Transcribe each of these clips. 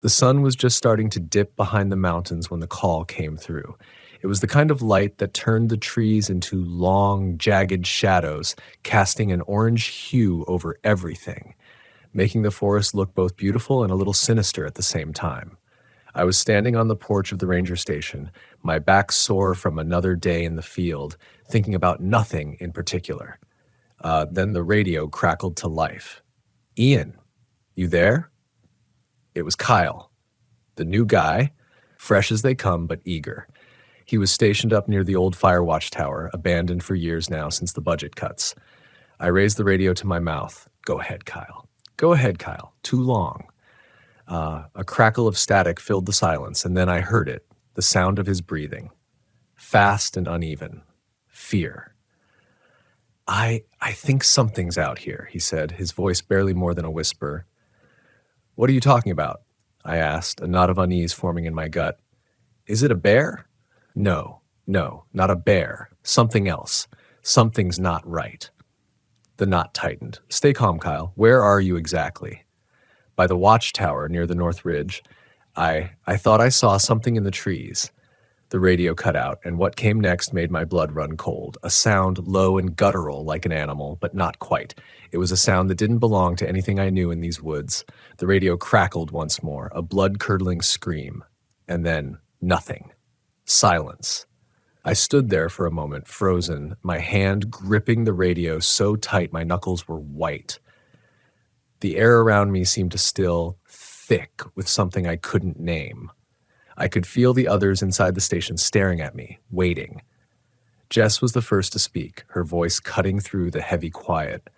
The sun was just starting to dip behind the mountains when the call came through. It was the kind of light that turned the trees into long, jagged shadows, casting an orange hue over everything, making the forest look both beautiful and a little sinister at the same time. I was standing on the porch of the ranger station, my back sore from another day in the field, thinking about nothing in particular. Then the radio crackled to life. "Ian, you there?" It was Kyle, the new guy, fresh as they come but eager. He was stationed up near the old fire watch tower, abandoned for years now since the budget cuts. I raised the radio to my mouth. "Go ahead, Kyle. Go ahead, Kyle. Too long." A crackle of static filled the silence, and then I heard it, the sound of his breathing. Fast and uneven. Fear. I think something's out here," he said, his voice barely more than a whisper. "What are you talking about?" I asked, a knot of unease forming in my gut. "Is it a bear?" No, not a bear. Something else. Something's not right." The knot tightened. "Stay calm, Kyle. Where are you exactly?" "By the watchtower near the North Ridge. I thought I saw something in the trees." The radio cut out, and what came next made my blood run cold. A sound low and guttural like an animal, but not quite. It was a sound that didn't belong to anything I knew in these woods. The radio crackled once more, a blood-curdling scream. And then, nothing. Silence. I stood there for a moment, frozen, my hand gripping the radio so tight my knuckles were white. The air around me seemed to still, thick with something I couldn't name. I could feel the others inside the station staring at me, waiting. Jess was the first to speak, her voice cutting through the heavy quiet.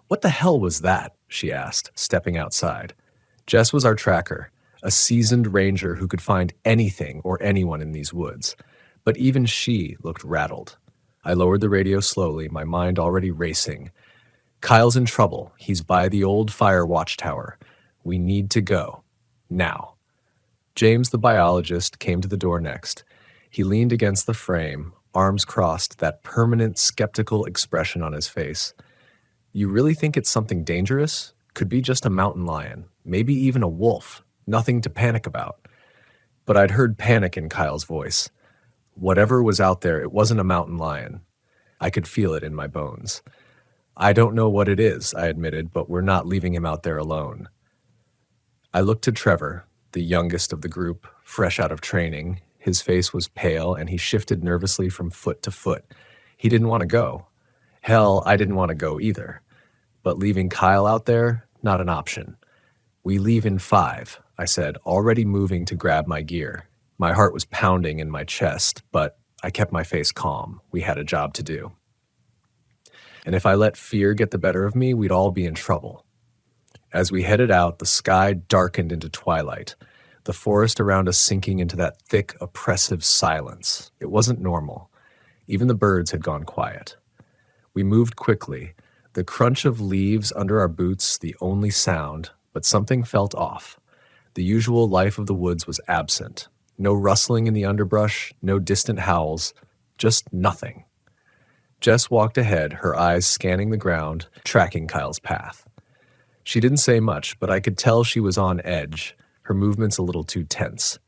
"What the hell was that?" she asked, stepping outside. Jess was our tracker, a seasoned ranger who could find anything or anyone in these woods. But even she looked rattled. I lowered the radio slowly, my mind already racing. "Kyle's in trouble. He's by the old fire watchtower. We need to go. Now." James, the biologist, came to the door next. He leaned against the frame, arms crossed, that permanent skeptical expression on his face. "You really think it's something dangerous? Could be just a mountain lion, maybe even a wolf. Nothing to panic about." But I'd heard panic in Kyle's voice. Whatever was out there, it wasn't a mountain lion. I could feel it in my bones. "I don't know what it is," I admitted, "but we're not leaving him out there alone." I looked to Trevor, the youngest of the group, fresh out of training. His face was pale, and he shifted nervously from foot to foot. He didn't want to go. Hell, I didn't want to go either. But leaving Kyle out there, not an option. "We leave in 5, I said, already moving to grab my gear. My heart was pounding in my chest, but I kept my face calm. We had a job to do. And if I let fear get the better of me, we'd all be in trouble. As we headed out, the sky darkened into twilight, the forest around us sinking into that thick, oppressive silence. It wasn't normal. Even the birds had gone quiet. We moved quickly, the crunch of leaves under our boots the only sound, but something felt off. The usual life of the woods was absent. No rustling in the underbrush, no distant howls, just nothing. Jess walked ahead, her eyes scanning the ground, tracking Kyle's path. She didn't say much, but I could tell she was on edge, her movements a little too tense.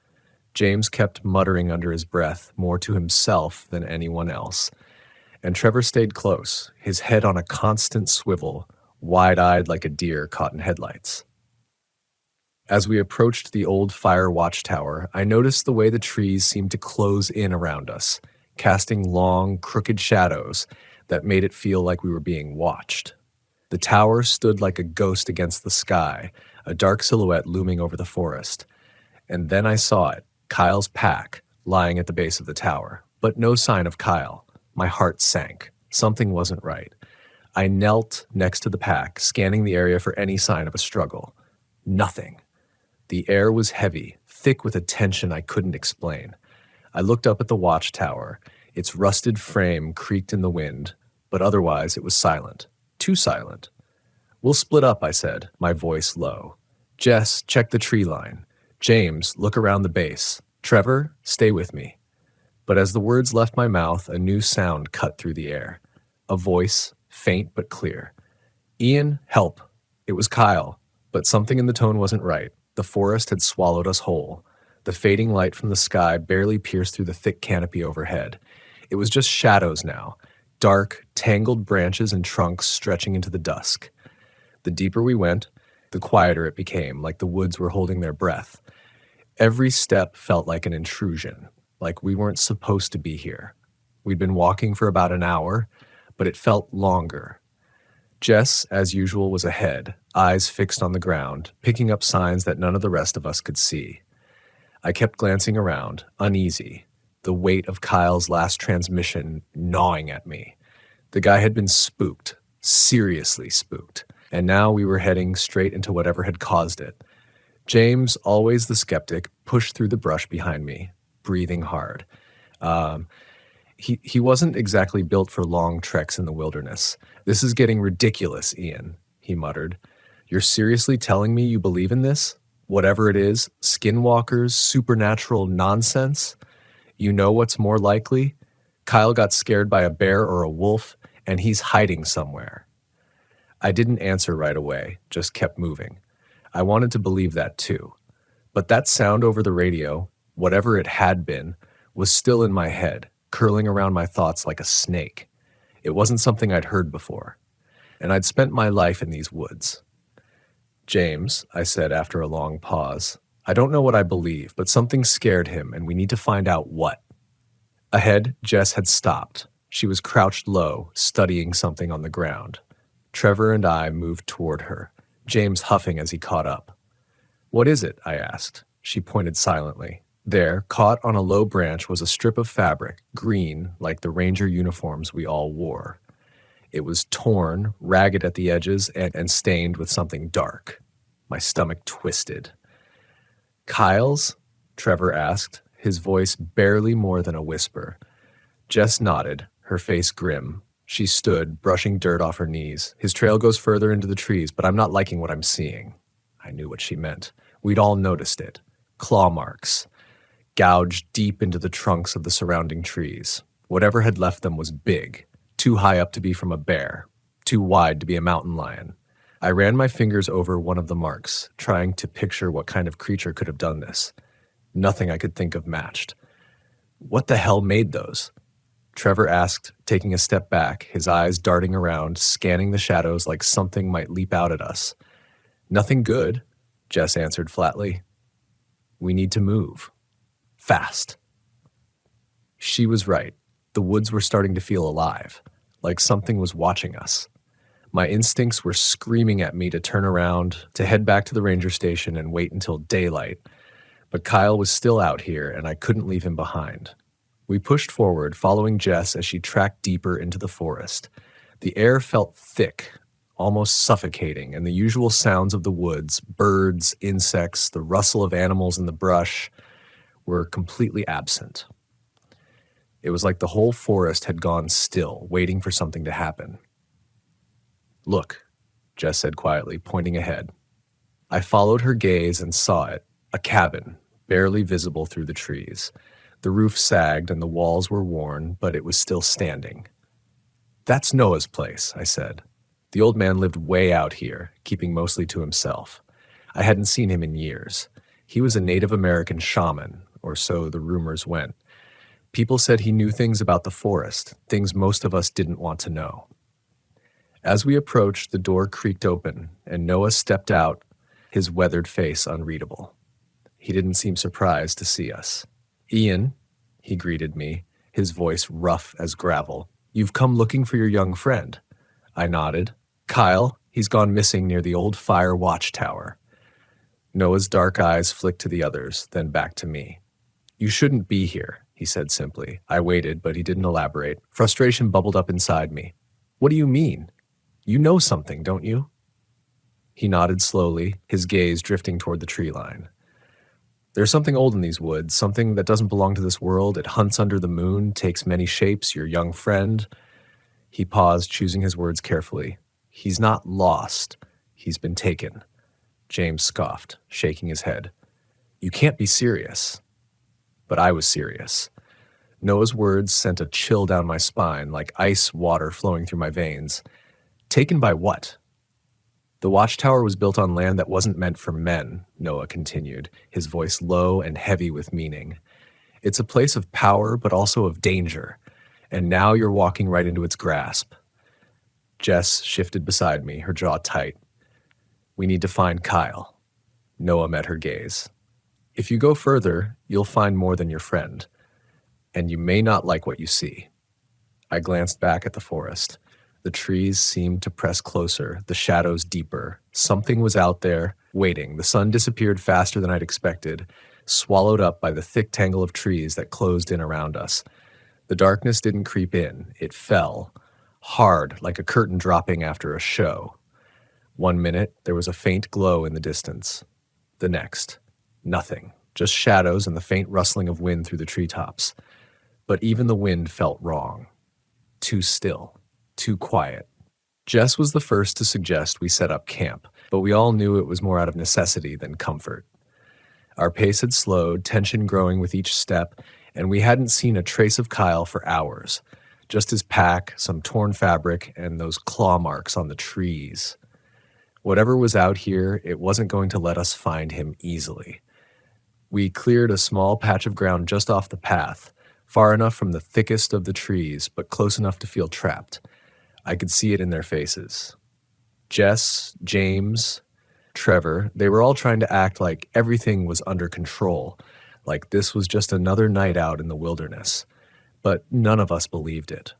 James kept muttering under his breath, more to himself than anyone else. And Trevor stayed close, his head on a constant swivel, wide-eyed like a deer caught in headlights. As we approached the old fire watchtower, I noticed the way the trees seemed to close in around us, casting long, crooked shadows that made it feel like we were being watched. The tower stood like a ghost against the sky, a dark silhouette looming over the forest. And then I saw it, Kyle's pack, lying at the base of the tower. But no sign of Kyle. My heart sank. Something wasn't right. I knelt next to the pack, scanning the area for any sign of a struggle. Nothing. The air was heavy, thick with a tension I couldn't explain. I looked up at the watchtower. Its rusted frame creaked in the wind, but otherwise it was silent. Too silent. "We'll split up," I said, my voice low. "Jess, check the tree line. James, look around the base. Trevor, stay with me." But as the words left my mouth, a new sound cut through the air. A voice, faint but clear. "Ian, help." It was Kyle, but something in the tone wasn't right. The forest had swallowed us whole. The fading light from the sky barely pierced through the thick canopy overhead. It was just shadows now, dark, tangled branches and trunks stretching into the dusk. The deeper we went, the quieter it became, like the woods were holding their breath. Every step felt like an intrusion, like we weren't supposed to be here. We'd been walking for about an hour, but it felt longer. Jess, as usual, was ahead, eyes fixed on the ground, picking up signs that none of the rest of us could see. I kept glancing around, uneasy, the weight of Kyle's last transmission gnawing at me. The guy had been spooked, seriously spooked, and now we were heading straight into whatever had caused it. James, always the skeptic, pushed through the brush behind me, breathing hard. He wasn't exactly built for long treks in the wilderness. "This is getting ridiculous, Ian," he muttered. "You're seriously telling me you believe in this? Whatever it is, skinwalkers, supernatural nonsense? You know what's more likely? Kyle got scared by a bear or a wolf, and he's hiding somewhere." I didn't answer right away, just kept moving. I wanted to believe that too. But that sound over the radio, whatever it had been, was still in my head, curling around my thoughts like a snake. It wasn't something I'd heard before. And I'd spent my life in these woods. "James," I said after a long pause, "I don't know what I believe, but something scared him, and we need to find out what." Ahead, Jess had stopped. She was crouched low, studying something on the ground. Trevor and I moved toward her, James huffing as he caught up. "What is it?" I asked. She pointed silently. There, caught on a low branch, was a strip of fabric, green, like the ranger uniforms we all wore. It was torn, ragged at the edges, and stained with something dark. My stomach twisted. "Kyle's?" Trevor asked, his voice barely more than a whisper. Jess nodded, her face grim. She stood, brushing dirt off her knees. "His trail goes further into the trees, but I'm not liking what I'm seeing." I knew what she meant. We'd all noticed it. Claw marks, gouged deep into the trunks of the surrounding trees. Whatever had left them was big, too high up to be from a bear, too wide to be a mountain lion. I ran my fingers over one of the marks, trying to picture what kind of creature could have done this. Nothing I could think of matched. "What the hell made those?" Trevor asked, taking a step back, his eyes darting around, scanning the shadows like something might leap out at us. "Nothing good," Jess answered flatly. "We need to move. Fast." She was right. The woods were starting to feel alive, like something was watching us. My instincts were screaming at me to turn around, to head back to the ranger station and wait until daylight. But Kyle was still out here, and I couldn't leave him behind. We pushed forward, following Jess as she tracked deeper into the forest. The air felt thick, almost suffocating, and the usual sounds of the woods, birds, insects, the rustle of animals in the brush, were completely absent. It was like the whole forest had gone still, waiting for something to happen. "Look," Jess said quietly, pointing ahead. I followed her gaze and saw it, a cabin, barely visible through the trees. The roof sagged and the walls were worn, but it was still standing. "That's Noah's place," I said. The old man lived way out here, keeping mostly to himself. I hadn't seen him in years. He was a Native American shaman, or so the rumors went. People said he knew things about the forest, things most of us didn't want to know. As we approached, the door creaked open, and Noah stepped out, his weathered face unreadable. He didn't seem surprised to see us. "Ian," he greeted me, his voice rough as gravel. "You've come looking for your young friend." I nodded. "Kyle, he's gone missing near the old fire watchtower." Noah's dark eyes flicked to the others, then back to me. "You shouldn't be here," he said simply. I waited, but he didn't elaborate. Frustration bubbled up inside me. "What do you mean? You know something, don't you?" He nodded slowly, his gaze drifting toward the tree line. "There's something old in these woods, something that doesn't belong to this world. It hunts under the moon, takes many shapes, your young friend." He paused, choosing his words carefully. "He's not lost. He's been taken." James scoffed, shaking his head. "You can't be serious." But I was serious. Noah's words sent a chill down my spine, like ice water flowing through my veins. "Taken by what?" The watchtower was built on land that wasn't meant for men, Noah continued, his voice low and heavy with meaning. It's a place of power, but also of danger, and now you're walking right into its grasp. Jess shifted beside me, her jaw tight. We need to find Kyle. Noah met her gaze. If you go further, you'll find more than your friend, and you may not like what you see. I glanced back at the forest. The trees seemed to press closer, the shadows deeper. Something was out there, waiting. The sun disappeared faster than I'd expected, swallowed up by the thick tangle of trees that closed in around us. The darkness didn't creep in. It fell, hard, like a curtain dropping after a show. 1 minute, there was a faint glow in the distance. The next, nothing, just shadows and the faint rustling of wind through the treetops. But even the wind felt wrong. Too still, too quiet. Jess was the first to suggest we set up camp, but we all knew it was more out of necessity than comfort. Our pace had slowed, tension growing with each step, and we hadn't seen a trace of Kyle for hours. Just his pack, some torn fabric, and those claw marks on the trees. Whatever was out here, it wasn't going to let us find him easily. We cleared a small patch of ground just off the path, far enough from the thickest of the trees, but close enough to feel trapped. I could see it in their faces. Jess, James, Trevor, they were all trying to act like everything was under control, like this was just another night out in the wilderness. But none of us believed it.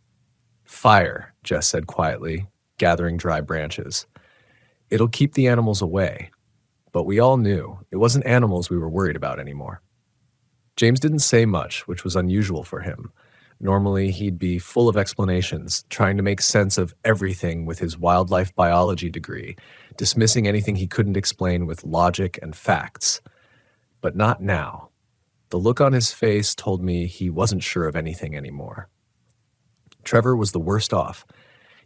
Fire, Jess said quietly, gathering dry branches. It'll keep the animals away. But we all knew it wasn't animals we were worried about anymore. James didn't say much, which was unusual for him. Normally, he'd be full of explanations, trying to make sense of everything with his wildlife biology degree, dismissing anything he couldn't explain with logic and facts. But not now. The look on his face told me he wasn't sure of anything anymore. Trevor was the worst off.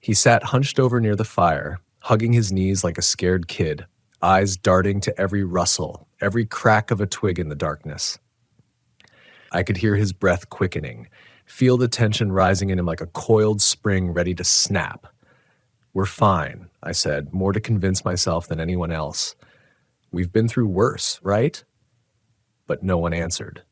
He sat hunched over near the fire, hugging his knees like a scared kid, eyes darting to every rustle, every crack of a twig in the darkness. I could hear his breath quickening, feel the tension rising in him like a coiled spring ready to snap. We're fine, I said, more to convince myself than anyone else. We've been through worse, right? But no one answered.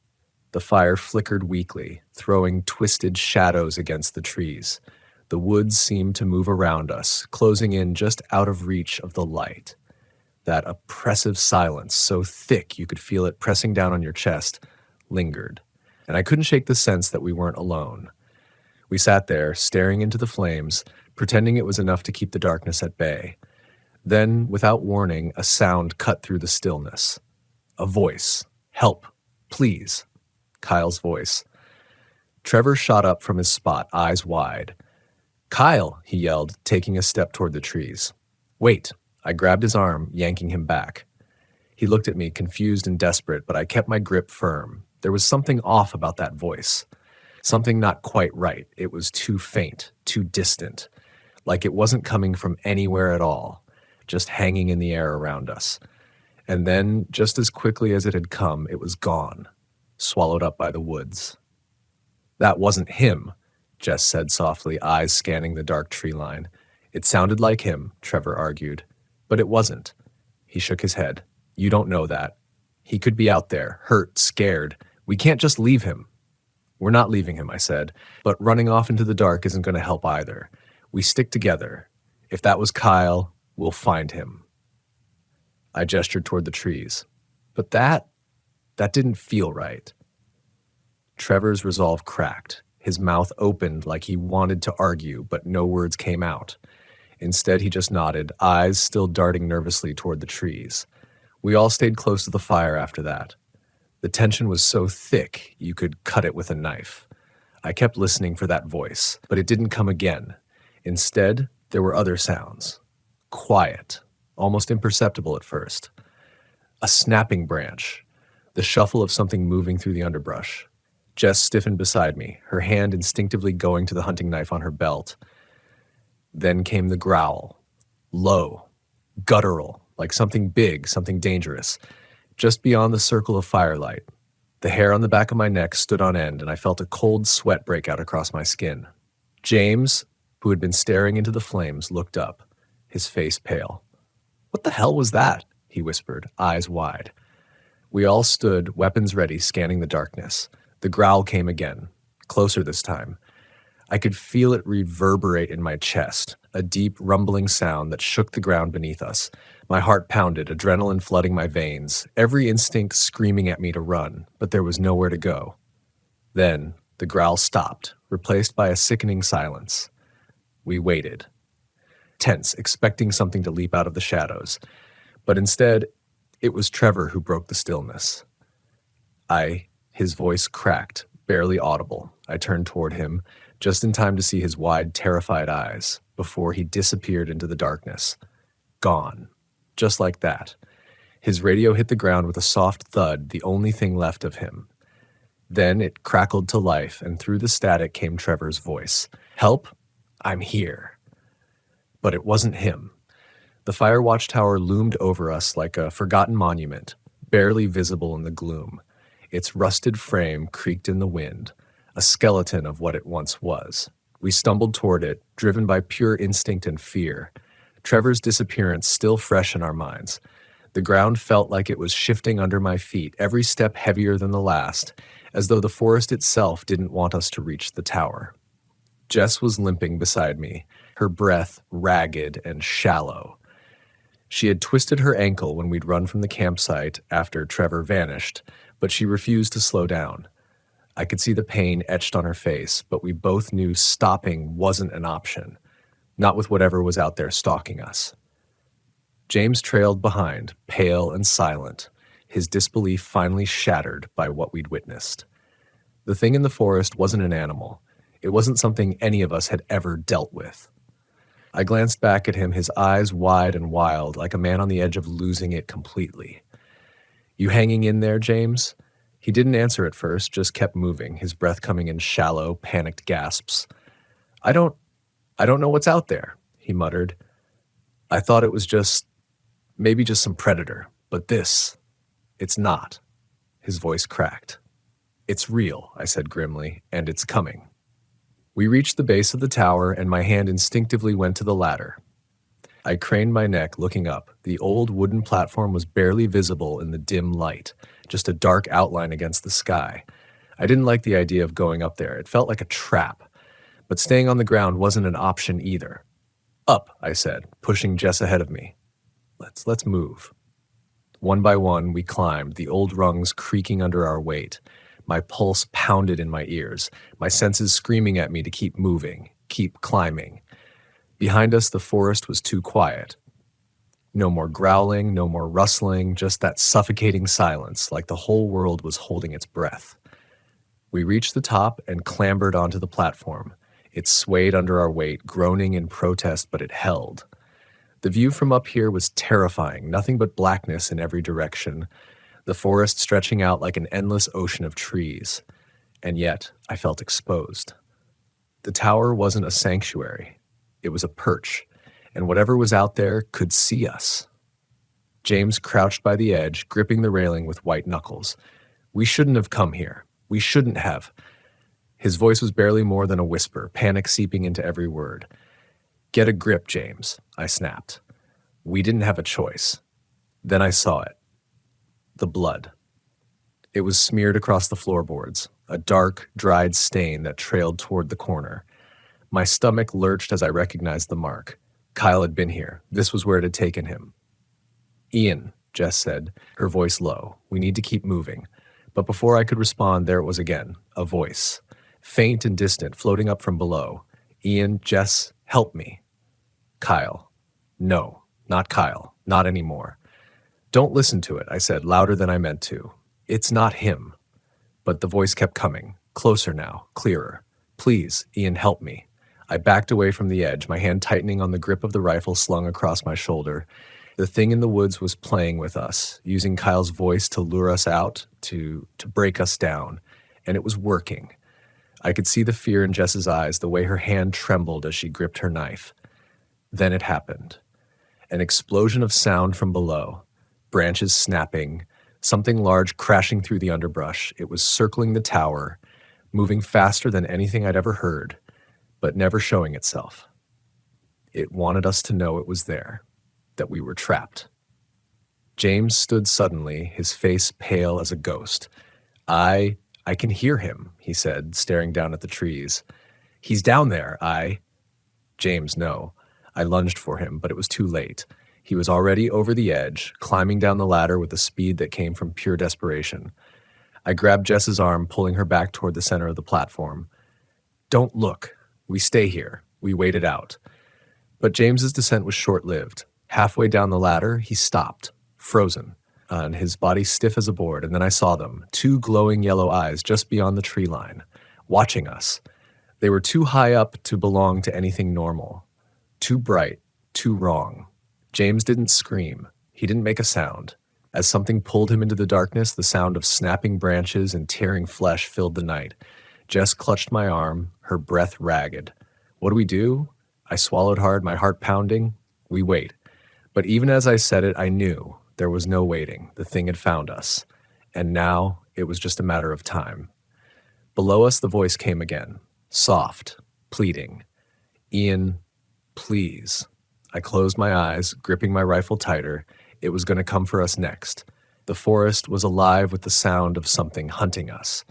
The fire flickered weakly, throwing twisted shadows against the trees. The woods seemed to move around us, closing in just out of reach of the light. That oppressive silence, so thick you could feel it pressing down on your chest, lingered. And I couldn't shake the sense that we weren't alone. We sat there, staring into the flames, pretending it was enough to keep the darkness at bay. Then, without warning, a sound cut through the stillness. A voice. Help. Please. Kyle's voice. Trevor shot up from his spot, eyes wide. Kyle, he yelled, taking a step toward the trees. Wait. I grabbed his arm, yanking him back. He looked at me, confused and desperate, but I kept my grip firm. There was something off about that voice. Something not quite right. It was too faint, too distant. Like it wasn't coming from anywhere at all, just hanging in the air around us. And then, just as quickly as it had come, it was gone, swallowed up by the woods. That wasn't him, Jess said softly, eyes scanning the dark tree line. It sounded like him, Trevor argued. But it wasn't. He shook his head. You don't know that. He could be out there, hurt, scared. We can't just leave him. We're not leaving him, I said, but running off into the dark isn't going to help either. We stick together. If that was Kyle, we'll find him. I gestured toward the trees. But that didn't feel right. Trevor's resolve cracked. His mouth opened like he wanted to argue, but no words came out. Instead, he just nodded, eyes still darting nervously toward the trees. We all stayed close to the fire after that. The tension was so thick, you could cut it with a knife. I kept listening for that voice, but it didn't come again. Instead, there were other sounds. Quiet, almost imperceptible at first. A snapping branch, the shuffle of something moving through the underbrush. Jess stiffened beside me, her hand instinctively going to the hunting knife on her belt. Then came the growl. Low, guttural, like something big, something dangerous. Just beyond the circle of firelight. The hair on the back of my neck stood on end, and I felt a cold sweat break out across my skin. James, who had been staring into the flames, looked up, his face pale. "What the hell was that?" he whispered, eyes wide. We all stood, weapons ready, scanning the darkness. The growl came again, closer this time. I could feel it reverberate in my chest, a deep, rumbling sound that shook the ground beneath us. My heart pounded, adrenaline flooding my veins, every instinct screaming at me to run, but there was nowhere to go. Then, the growl stopped, replaced by a sickening silence. We waited, tense, expecting something to leap out of the shadows. But instead, it was Trevor who broke the stillness. His voice cracked, barely audible. I turned toward him, just in time to see his wide, terrified eyes, before he disappeared into the darkness. Gone. Just like that. His radio hit the ground with a soft thud, the only thing left of him. Then it crackled to life, and through the static came Trevor's voice. "Help? I'm here." But it wasn't him. The fire watchtower loomed over us like a forgotten monument, barely visible in the gloom. Its rusted frame creaked in the wind, a skeleton of what it once was. We stumbled toward it, driven by pure instinct and fear. Trevor's disappearance still fresh in our minds. The ground felt like it was shifting under my feet, every step heavier than the last, as though the forest itself didn't want us to reach the tower. Jess was limping beside me, her breath ragged and shallow. She had twisted her ankle when we'd run from the campsite after Trevor vanished, but she refused to slow down. I could see the pain etched on her face, but we both knew stopping wasn't an option, not with whatever was out there stalking us. James trailed behind, pale and silent, his disbelief finally shattered by what we'd witnessed. The thing in the forest wasn't an animal. It wasn't something any of us had ever dealt with. I glanced back at him, his eyes wide and wild, like a man on the edge of losing it completely. "You hanging in there, James?" He didn't answer at first, just kept moving, his breath coming in shallow, panicked gasps. I don't know what's out there," he muttered. "I thought it was maybe just some predator, but it's not." His voice cracked. "It's real," I said grimly, "and it's coming." We reached the base of the tower, and my hand instinctively went to the ladder. I craned my neck, looking up. The old wooden platform was barely visible in the dim light, just a dark outline against the sky. I didn't like the idea of going up there. It felt like a trap. But staying on the ground wasn't an option either. "Up," I said, pushing Jess ahead of me. Let's move." One by one, we climbed, the old rungs creaking under our weight. My pulse pounded in my ears, my senses screaming at me to keep moving, keep climbing. Behind us, the forest was too quiet. No more growling, no more rustling, just that suffocating silence, like the whole world was holding its breath. We reached the top and clambered onto the platform. It swayed under our weight, groaning in protest, but it held. The view from up here was terrifying, nothing but blackness in every direction, the forest stretching out like an endless ocean of trees. And yet, I felt exposed. The tower wasn't a sanctuary. It was a perch, and whatever was out there could see us. James crouched by the edge, gripping the railing with white knuckles. "We shouldn't have come here. We shouldn't have." His voice was barely more than a whisper, panic seeping into every word. "Get a grip, James," I snapped. We didn't have a choice. Then I saw it. The blood. It was smeared across the floorboards, a dark, dried stain that trailed toward the corner. My stomach lurched as I recognized the mark. Kyle had been here. This was where it had taken him. "Ian," Jess said, her voice low. "We need to keep moving." But before I could respond, there it was again, a voice, faint and distant, floating up from below. "Ian, Jess, help me." Kyle. "No, not Kyle. Not anymore." "Don't listen to it," I said, louder than I meant to. "It's not him." But the voice kept coming, closer now, clearer. "Please, Ian, help me." I backed away from the edge, my hand tightening on the grip of the rifle slung across my shoulder. The thing in the woods was playing with us, using Kyle's voice to lure us out, to break us down. And it was working. I could see the fear in Jess's eyes, the way her hand trembled as she gripped her knife. Then it happened. An explosion of sound from below. Branches snapping, something large crashing through the underbrush. It was circling the tower, moving faster than anything I'd ever heard, but never showing itself. It wanted us to know it was there. that we were trapped. James stood suddenly, his face pale as a ghost. I can hear him, he said, staring down at the trees. He's down there, James, no. I lunged for him, but it was too late. He was already over the edge, climbing down the ladder with a speed that came from pure desperation. I grabbed Jess's arm, pulling her back toward the center of the platform. Don't look. We stay here. We wait it out. But James's descent was short-lived. Halfway down the ladder, he stopped, frozen, and his body stiff as a board, and then I saw them, two glowing yellow eyes just beyond the tree line, watching us. They were too high up to belong to anything normal. Too bright, too wrong. James didn't scream. He didn't make a sound. As something pulled him into the darkness, the sound of snapping branches and tearing flesh filled the night. Jess clutched my arm, her breath ragged. What do we do? I swallowed hard, my heart pounding. We wait. But even as I said it, I knew there was no waiting. The thing had found us. And now it was just a matter of time. Below us, the voice came again. Soft, pleading. Ian, please. I closed my eyes, gripping my rifle tighter. It was going to come for us next. The forest was alive with the sound of something hunting us.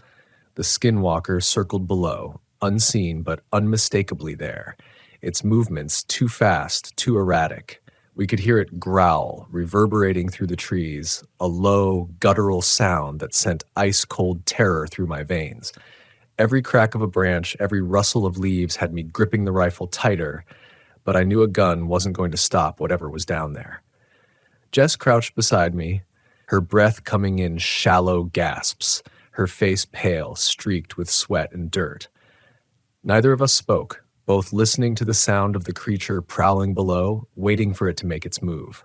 The skinwalker circled below, unseen but unmistakably there. Its movements too fast, too erratic. We could hear it growl, reverberating through the trees, a low, guttural sound that sent ice-cold terror through my veins. Every crack of a branch, every rustle of leaves had me gripping the rifle tighter, but I knew a gun wasn't going to stop whatever was down there. Jess crouched beside me, her breath coming in shallow gasps, her face pale, streaked with sweat and dirt. Neither of us spoke, both listening to the sound of the creature prowling below, waiting for it to make its move.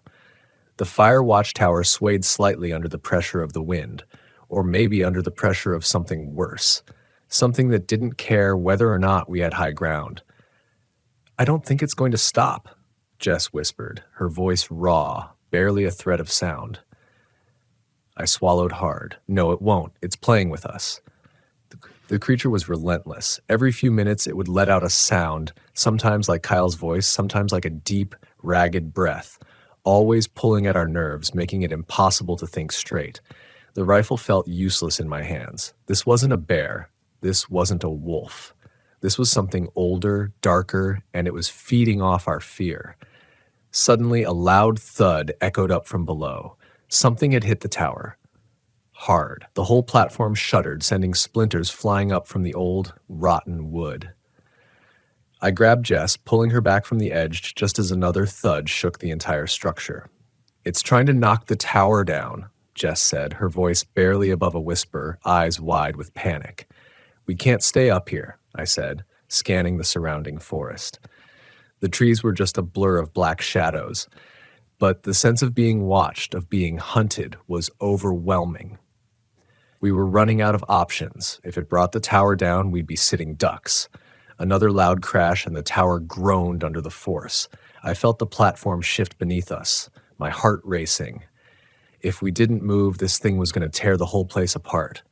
The fire watchtower swayed slightly under the pressure of the wind, or maybe under the pressure of something worse, something that didn't care whether or not we had high ground. I don't think it's going to stop, Jess whispered, her voice raw, barely a thread of sound. I swallowed hard. No, it won't. It's playing with us. The creature was relentless. Every few minutes it would let out a sound, sometimes like Kyle's voice, sometimes like a deep, ragged breath, always pulling at our nerves, making it impossible to think straight. The rifle felt useless in my hands. This wasn't a bear. This wasn't a wolf. This was something older, darker, and it was feeding off our fear. Suddenly, a loud thud echoed up from below. Something had hit the tower. Hard. The whole platform shuddered, sending splinters flying up from the old, rotten wood. I grabbed Jess, pulling her back from the edge just as another thud shook the entire structure. It's trying to knock the tower down, Jess said, her voice barely above a whisper, eyes wide with panic. We can't stay up here, I said, scanning the surrounding forest. The trees were just a blur of black shadows, but the sense of being watched, of being hunted, was overwhelming. We were running out of options. If it brought the tower down, we'd be sitting ducks. Another loud crash and the tower groaned under the force. I felt the platform shift beneath us, my heart racing. If we didn't move, this thing was going to tear the whole place apart.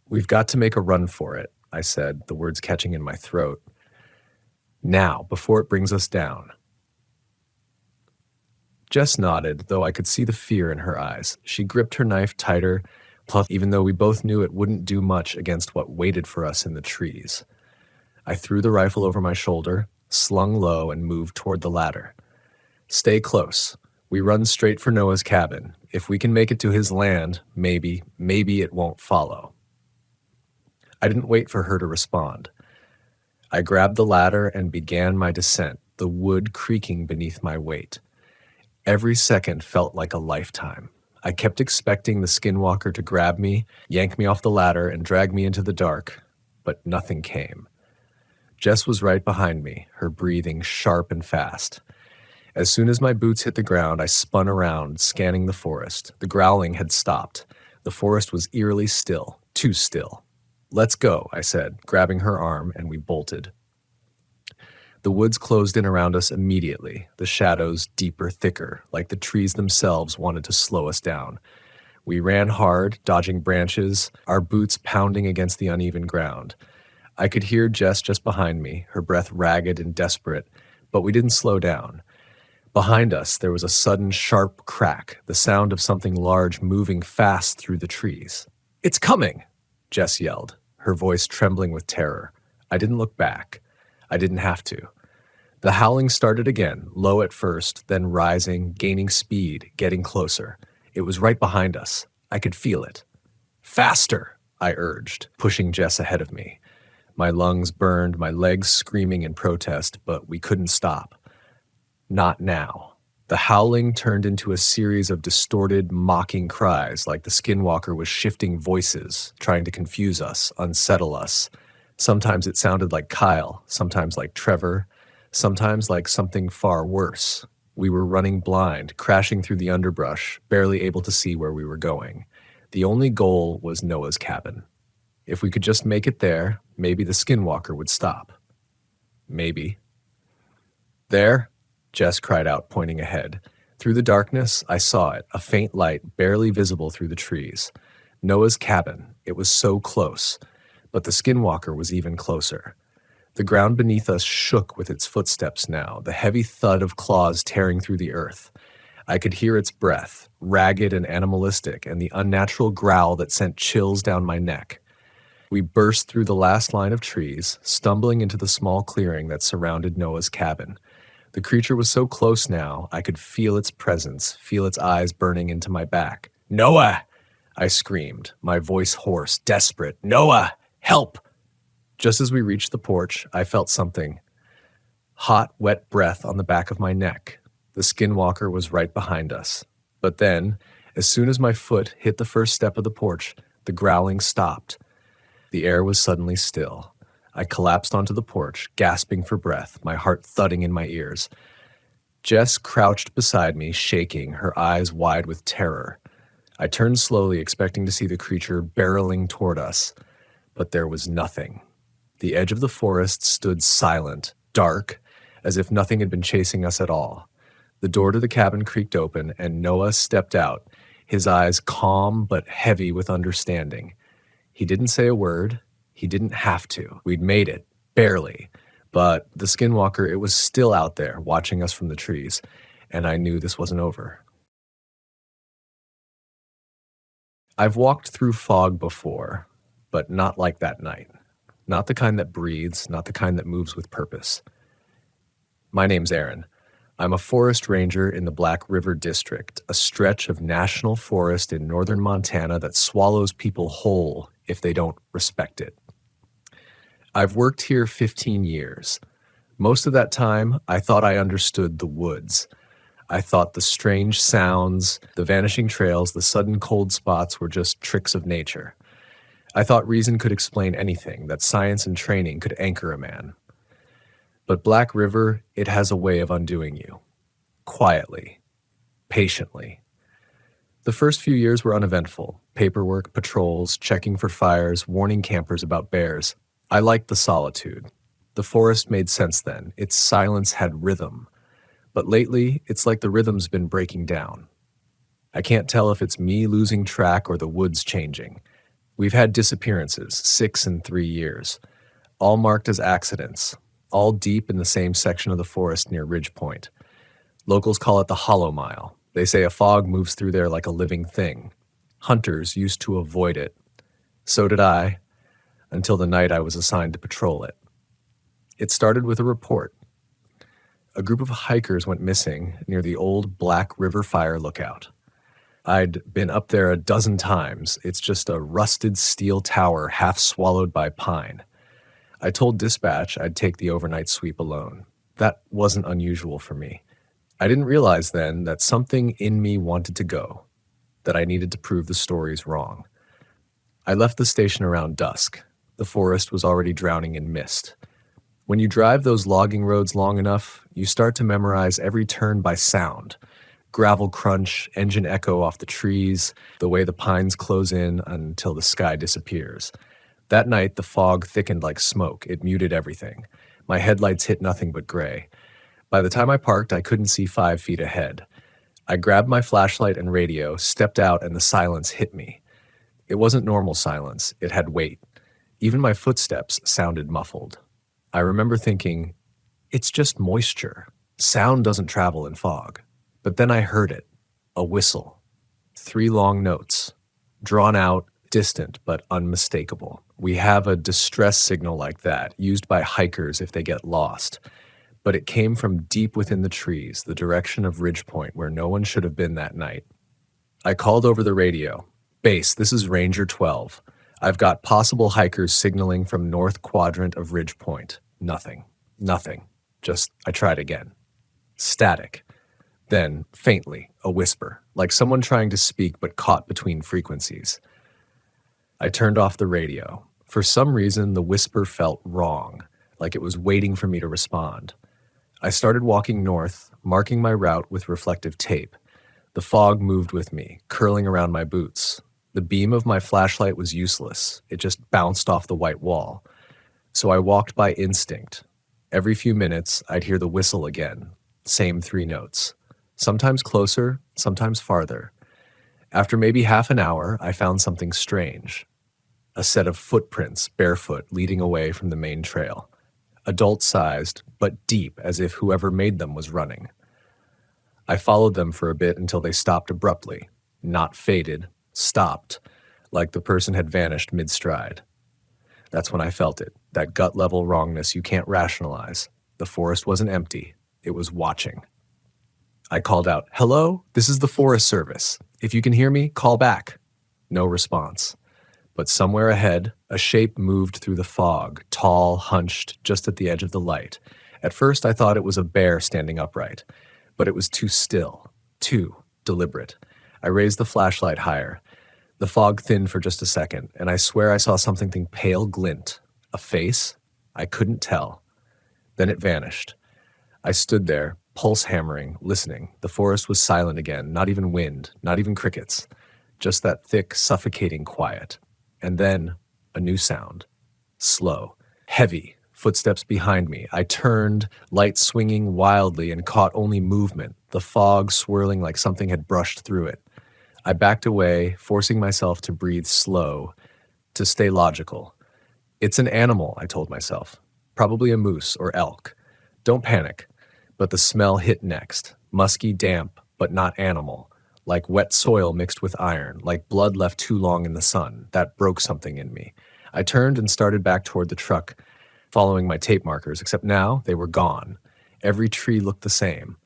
We've got to make a run for it, I said, the words catching in my throat. Now, before it brings us down. Jess nodded, though I could see the fear in her eyes. She gripped her knife tighter, plus, even though we both knew it wouldn't do much against what waited for us in the trees. I threw the rifle over my shoulder, slung low, and moved toward the ladder. Stay close. We run straight for Noah's cabin. If we can make it to his land, maybe it won't follow. I didn't wait for her to respond. I grabbed the ladder and began my descent, the wood creaking beneath my weight. Every second felt like a lifetime. I kept expecting the skinwalker to grab me, yank me off the ladder, and drag me into the dark, but nothing came. Jess was right behind me, her breathing sharp and fast. As soon as my boots hit the ground, I spun around, scanning the forest. The growling had stopped. The forest was eerily still, too still. Let's go, I said, grabbing her arm, and we bolted. The woods closed in around us immediately, the shadows deeper, thicker, like the trees themselves wanted to slow us down. We ran hard, dodging branches, our boots pounding against the uneven ground. I could hear Jess just behind me, her breath ragged and desperate, but we didn't slow down. Behind us, there was a sudden sharp crack, the sound of something large moving fast through the trees. "It's coming!" Jess yelled, her voice trembling with terror. I didn't look back. I didn't have to. The howling started again, low at first, then rising, gaining speed, getting closer. It was right behind us. I could feel it. "Faster!" I urged, pushing Jess ahead of me. My lungs burned, my legs screaming in protest, but we couldn't stop. Not now. The howling turned into a series of distorted, mocking cries, like the skinwalker was shifting voices, trying to confuse us, unsettle us. Sometimes it sounded like Kyle, sometimes like Trevor, sometimes like something far worse. We were running blind, crashing through the underbrush, barely able to see where we were going. The only goal was Noah's cabin. If we could just make it there, maybe the skinwalker would stop. Maybe. "There?" Jess cried out, pointing ahead. Through the darkness, I saw it, a faint light barely visible through the trees. Noah's cabin. It was so close. But the skinwalker was even closer. The ground beneath us shook with its footsteps now, the heavy thud of claws tearing through the earth. I could hear its breath, ragged and animalistic, and the unnatural growl that sent chills down my neck. We burst through the last line of trees, stumbling into the small clearing that surrounded Noah's cabin. The creature was so close now, I could feel its presence, feel its eyes burning into my back. "Noah!" I screamed, my voice hoarse, desperate. "Noah! Help!" Just as we reached the porch, I felt something. Hot, wet breath on the back of my neck. The skinwalker was right behind us. But then, as soon as my foot hit the first step of the porch, the growling stopped. The air was suddenly still. I collapsed onto the porch, gasping for breath, my heart thudding in my ears. Jess crouched beside me, shaking, her eyes wide with terror. I turned slowly, expecting to see the creature barreling toward us. But there was nothing. The edge of the forest stood silent, dark, as if nothing had been chasing us at all. The door to the cabin creaked open, and Noah stepped out, his eyes calm but heavy with understanding. He didn't say a word. He didn't have to. We'd made it, barely. But the skinwalker, it was still out there, watching us from the trees, and I knew this wasn't over. I've walked through fog before, but not like that night. Not the kind that breathes, not the kind that moves with purpose. My name's Aaron. I'm a forest ranger in the Black River District, a stretch of national forest in northern Montana that swallows people whole if they don't respect it. I've worked here 15 years. Most of that time, I thought I understood the woods. I thought the strange sounds, the vanishing trails, the sudden cold spots were just tricks of nature. I thought reason could explain anything, that science and training could anchor a man. But Black River, it has a way of undoing you. Quietly. Patiently. The first few years were uneventful. Paperwork, patrols, checking for fires, warning campers about bears. I liked the solitude. The forest made sense then. Its silence had rhythm. But lately, it's like the rhythm's been breaking down. I can't tell if it's me losing track or the woods changing. We've had disappearances, 6 in 3 years, all marked as accidents, all deep in the same section of the forest near Ridge Point. Locals call it the Hollow Mile. They say a fog moves through there like a living thing. Hunters used to avoid it. So did I, until the night I was assigned to patrol it. It started with a report. A group of hikers went missing near the old Black River Fire Lookout. I'd been up there a dozen times. It's just a rusted steel tower half swallowed by pine. I told dispatch I'd take the overnight sweep alone. That wasn't unusual for me. I didn't realize then that something in me wanted to go, that I needed to prove the stories wrong. I left the station around dusk. The forest was already drowning in mist. When you drive those logging roads long enough, you start to memorize every turn by sound. Gravel crunch, engine echo off the trees, the way the pines close in until the sky disappears. That night, the fog thickened like smoke. It muted everything. My headlights hit nothing but gray. By the time I parked, I couldn't see 5 feet ahead. I grabbed my flashlight and radio, stepped out, and the silence hit me. It wasn't normal silence. It had weight. Even my footsteps sounded muffled. I remember thinking, it's just moisture. Sound doesn't travel in fog. But then I heard it. A whistle. 3 long notes. Drawn out, distant, but unmistakable. We have a distress signal like that, used by hikers if they get lost. But it came from deep within the trees, the direction of Ridge Point, where no one should have been that night. I called over the radio. Base, this is Ranger 12. I've got possible hikers signaling from north quadrant of Ridge Point. Nothing. Nothing. I tried again. Static. Then, faintly, a whisper, like someone trying to speak but caught between frequencies. I turned off the radio. For some reason, the whisper felt wrong, like it was waiting for me to respond. I started walking north, marking my route with reflective tape. The fog moved with me, curling around my boots. The beam of my flashlight was useless. It just bounced off the white wall. So I walked by instinct. Every few minutes, I'd hear the whistle again. Same 3 notes. Sometimes closer, sometimes farther. After maybe half an hour, I found something strange. A set of footprints, barefoot, leading away from the main trail. Adult-sized, but deep, as if whoever made them was running. I followed them for a bit until they stopped abruptly. Not faded, stopped, like the person had vanished mid-stride. That's when I felt it, that gut-level wrongness you can't rationalize. The forest wasn't empty. It was watching. I called out, "Hello? This is the Forest Service. If you can hear me, call back." No response. But somewhere ahead, a shape moved through the fog, tall, hunched, just at the edge of the light. At first, I thought it was a bear standing upright, but it was too still, too deliberate. I raised the flashlight higher. The fog thinned for just a second, and I swear I saw something pale glint. A face? I couldn't tell. Then it vanished. I stood there, pulse hammering, listening. The forest was silent again, not even wind, not even crickets. Just that thick, suffocating quiet. And then, a new sound. Slow, heavy, footsteps behind me. I turned, light swinging wildly, and caught only movement, the fog swirling like something had brushed through it. I backed away, forcing myself to breathe slow, to stay logical. It's an animal, I told myself. Probably a moose or elk. Don't panic. But the smell hit next. Musky, damp, but not animal. Like wet soil mixed with iron, like blood left too long in the sun. That broke something in me. I turned and started back toward the truck, following my tape markers, except now they were gone. Every tree looked the same.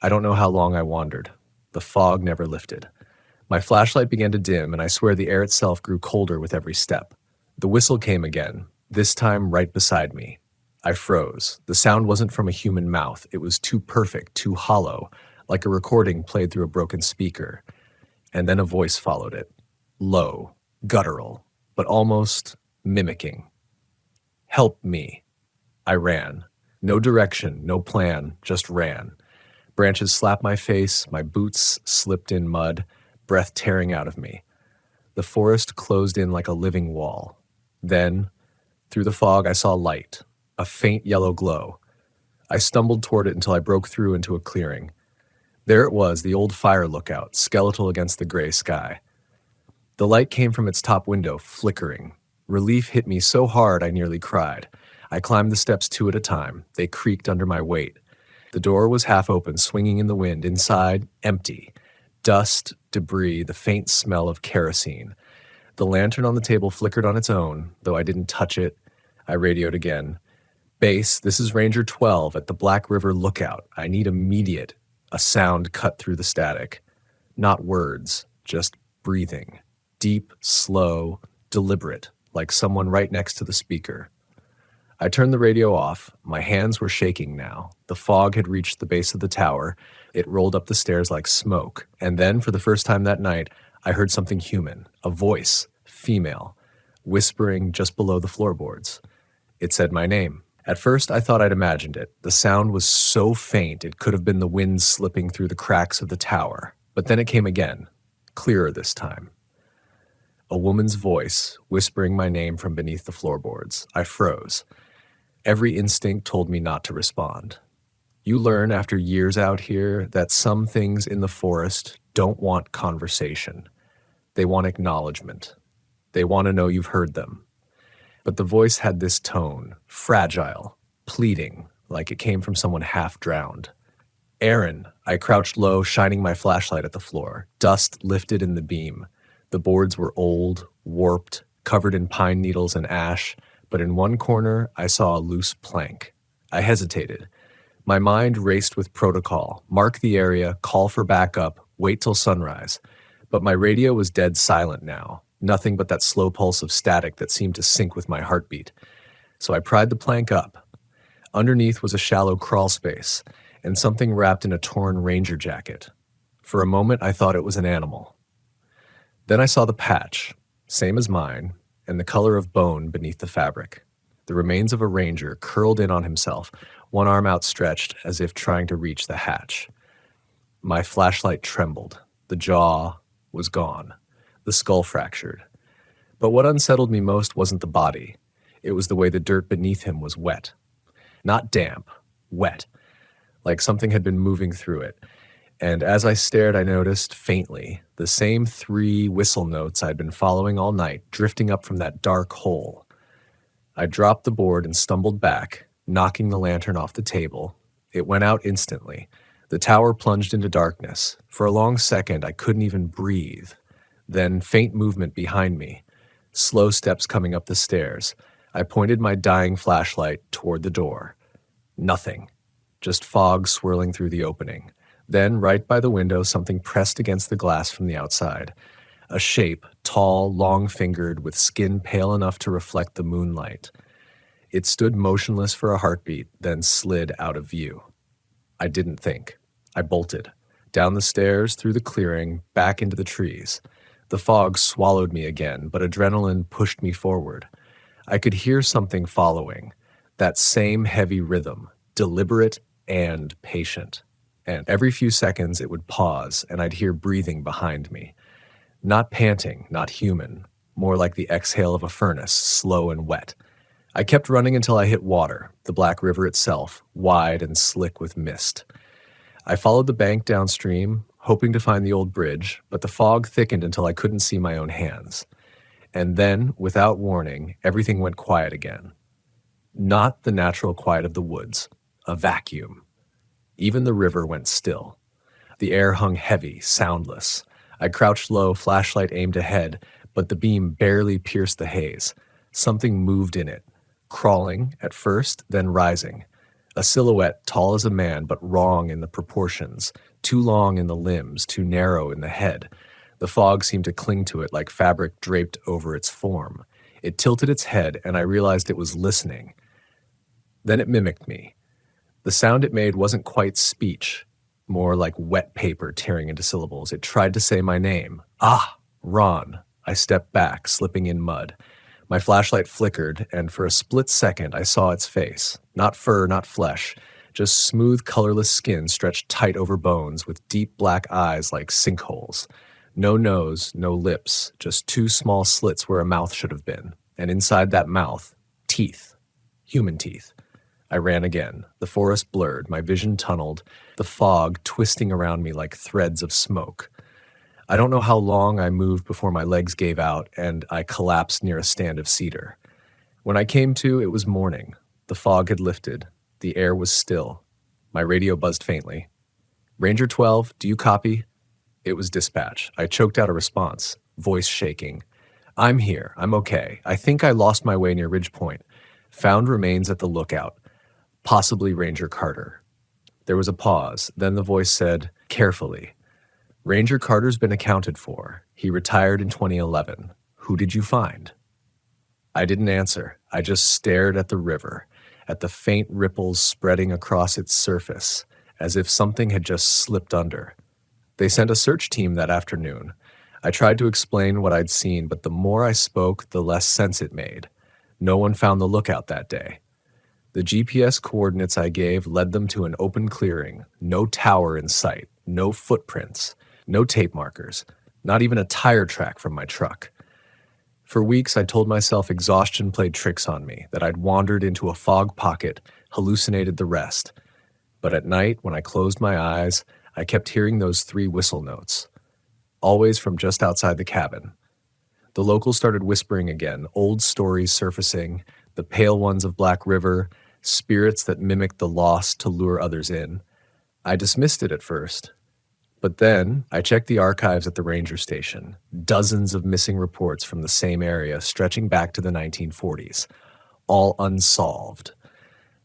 I don't know how long I wandered. The fog never lifted. My flashlight began to dim, and I swear the air itself grew colder with every step. The whistle came again, this time right beside me. I froze. The sound wasn't from a human mouth. It was too perfect, too hollow, like a recording played through a broken speaker. And then a voice followed it. Low, guttural, but almost mimicking. "Help me." I ran. No direction, no plan, just ran. Branches slapped my face, my boots slipped in mud, breath tearing out of me. The forest closed in like a living wall. Then, through the fog, I saw light, a faint yellow glow. I stumbled toward it until I broke through into a clearing. There it was, the old fire lookout, skeletal against the gray sky. The light came from its top window, flickering. Relief hit me so hard I nearly cried. I climbed the steps 2 at a time. They creaked under my weight. The door was half open, swinging in the wind. Inside, empty. Dust, debris, the faint smell of kerosene. The lantern on the table flickered on its own, though I didn't touch it. I radioed again. "Base, this is Ranger 12 at the Black River Lookout. I need immediate." A sound cut through the static. Not words, just breathing. Deep, slow, deliberate, like someone right next to the speaker. I turned the radio off. My hands were shaking now. The fog had reached the base of the tower. It rolled up the stairs like smoke. And then, for the first time that night, I heard something human. A voice, female, whispering just below the floorboards. It said my name. At first, I thought I'd imagined it. The sound was so faint it could have been the wind slipping through the cracks of the tower. But then it came again, clearer this time. A woman's voice, whispering my name from beneath the floorboards. I froze. Every instinct told me not to respond. You learn after years out here that some things in the forest don't want conversation. They want acknowledgement. They want to know you've heard them. But the voice had this tone, fragile, pleading, like it came from someone half drowned. Aaron. I crouched low, shining my flashlight at the floor. Dust lifted in the beam. The boards were old, warped, covered in pine needles and ash, but in one corner I saw a loose plank. I hesitated. My mind raced with protocol. Mark the area, call for backup, wait till sunrise. But my radio was dead silent now. Nothing but that slow pulse of static that seemed to sync with my heartbeat. So I pried the plank up. Underneath was a shallow crawl space, and something wrapped in a torn ranger jacket. For a moment, I thought it was an animal. Then I saw the patch, same as mine, and the color of bone beneath the fabric. The remains of a ranger curled in on himself, one arm outstretched as if trying to reach the hatch. My flashlight trembled. The jaw was gone. The skull fractured. But what unsettled me most wasn't the body. It was the way the dirt beneath him was wet. Not damp, wet, like something had been moving through it. And as I stared, I noticed, faintly, the same 3 whistle notes I'd been following all night, drifting up from that dark hole. I dropped the board and stumbled back, knocking the lantern off the table. It went out instantly. The tower plunged into darkness. For a long second, I couldn't even breathe. Then faint movement behind me. Slow steps coming up the stairs. I pointed my dying flashlight toward the door. Nothing. Just fog swirling through the opening. Then, right by the window, something pressed against the glass from the outside. A shape, tall, long-fingered, with skin pale enough to reflect the moonlight. It stood motionless for a heartbeat, then slid out of view. I didn't think. I bolted. Down the stairs, through the clearing, back into the trees. The fog swallowed me again, but adrenaline pushed me forward. I could hear something following. That same heavy rhythm, deliberate and patient. And every few seconds it would pause, and I'd hear breathing behind me. Not panting, not human, more like the exhale of a furnace, slow and wet. I kept running until I hit water, the Black River itself, wide and slick with mist. I followed the bank downstream, hoping to find the old bridge, but the fog thickened until I couldn't see my own hands. And then, without warning, everything went quiet again. Not the natural quiet of the woods, a vacuum. Even the river went still. The air hung heavy, soundless. I crouched low, flashlight aimed ahead, but the beam barely pierced the haze. Something moved in it, crawling at first, then rising. A silhouette tall as a man, but wrong in the proportions, too long in the limbs, too narrow in the head. The fog seemed to cling to it like fabric draped over its form. It tilted its head, and I realized it was listening. Then it mimicked me. The sound it made wasn't quite speech, more like wet paper tearing into syllables. It tried to say my name. Ah, Ron. I stepped back, slipping in mud. My flashlight flickered, and for a split second I saw its face. Not fur, not flesh, just smooth, colorless skin stretched tight over bones with deep black eyes like sinkholes. No nose, no lips, just 2 small slits where a mouth should have been. And inside that mouth, teeth. Human teeth. I ran again. The forest blurred, my vision tunneled, the fog twisting around me like threads of smoke. I don't know how long I moved before my legs gave out and I collapsed near a stand of cedar. When I came to, it was morning. The fog had lifted. The air was still. My radio buzzed faintly. Ranger 12, do you copy? It was dispatch. I choked out a response, voice shaking. I'm here. I'm okay. I think I lost my way near Ridge Point. Found remains at the lookout. Possibly Ranger Carter. There was a pause. Then the voice said, carefully, Ranger Carter's been accounted for. He retired in 2011. Who did you find? I didn't answer. I just stared at the river, at the faint ripples spreading across its surface, as if something had just slipped under. They sent a search team that afternoon. I tried to explain what I'd seen, but the more I spoke, the less sense it made. No one found the lookout that day. The GPS coordinates I gave led them to an open clearing, no tower in sight, no footprints, no tape markers, not even a tire track from my truck. For weeks, I told myself exhaustion played tricks on me, that I'd wandered into a fog pocket, hallucinated the rest. But at night, when I closed my eyes, I kept hearing those 3 whistle notes, always from just outside the cabin. The locals started whispering again, old stories surfacing, the pale ones of Black River, spirits that mimicked the lost to lure others in. I dismissed it at first, but then I checked the archives at the ranger station. Dozens of missing reports from the same area stretching back to the 1940s, all unsolved.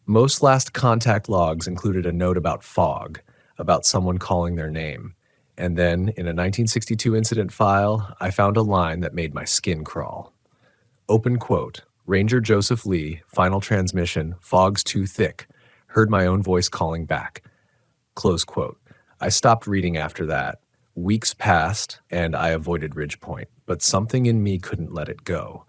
Most last contact logs included a note about fog, about someone calling their name. And then, in a 1962 incident file, I found a line that made my skin crawl. Open quote, Ranger Joseph Lee, final transmission, fog's too thick. Heard my own voice calling back. Close quote. I stopped reading after that. Weeks passed, and I avoided Ridgepoint, but something in me couldn't let it go.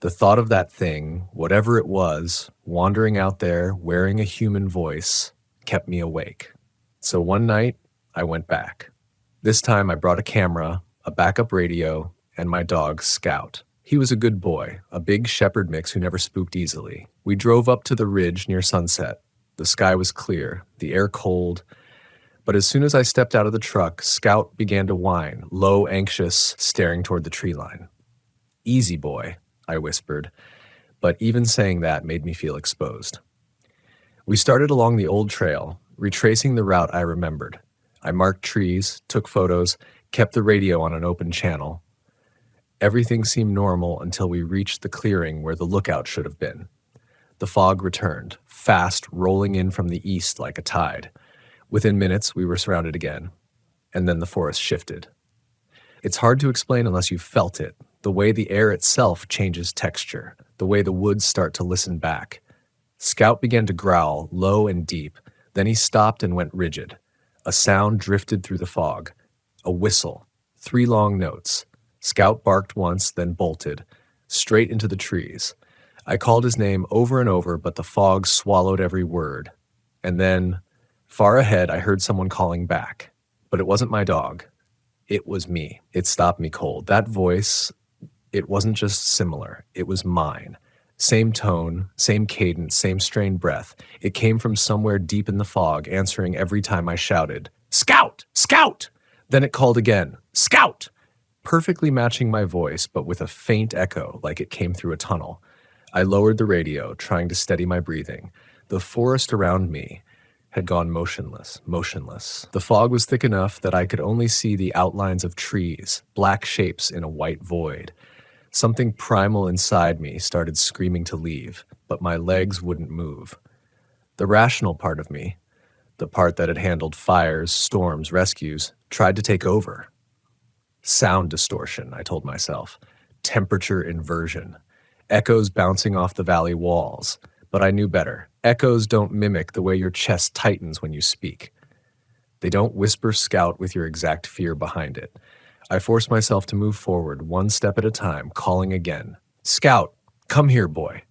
The thought of that thing, whatever it was, wandering out there, wearing a human voice, kept me awake. So one night, I went back. This time I brought a camera, a backup radio, and my dog, Scout. He was a good boy, a big shepherd mix who never spooked easily. We drove up to the ridge near sunset. The sky was clear, the air cold, but as soon as I stepped out of the truck, Scout began to whine, low, anxious, staring toward the tree line. Easy, boy, I whispered, but even saying that made me feel exposed. We started along the old trail, retracing the route I remembered. I marked trees, took photos, kept the radio on an open channel. Everything seemed normal until we reached the clearing where the lookout should have been. The fog returned, fast, rolling in from the east like a tide. Within minutes, we were surrounded again, and then the forest shifted. It's hard to explain unless you've felt it, the way the air itself changes texture, the way the woods start to listen back. Scout began to growl, low and deep, then he stopped and went rigid. A sound drifted through the fog. A whistle, 3 long notes. Scout barked once, then bolted, straight into the trees. I called his name over and over, but the fog swallowed every word. And then, far ahead, I heard someone calling back. But it wasn't my dog. It was me. It stopped me cold. That voice, it wasn't just similar. It was mine. Same tone, same cadence, same strained breath. It came from somewhere deep in the fog, answering every time I shouted, "Scout! Scout!" Then it called again, "Scout!" Perfectly matching my voice, but with a faint echo, like it came through a tunnel. I lowered the radio, trying to steady my breathing. The forest around me had gone motionless. The fog was thick enough that I could only see the outlines of trees, black shapes in a white void. Something primal inside me started screaming to leave, but my legs wouldn't move. The rational part of me, the part that had handled fires, storms, rescues, tried to take over. Sound distortion, I told myself. Temperature inversion. Echoes bouncing off the valley walls. But I knew better. Echoes don't mimic the way your chest tightens when you speak. They don't whisper Scout with your exact fear behind it. I forced myself to move forward, one step at a time, calling again. "Scout, come here, boy."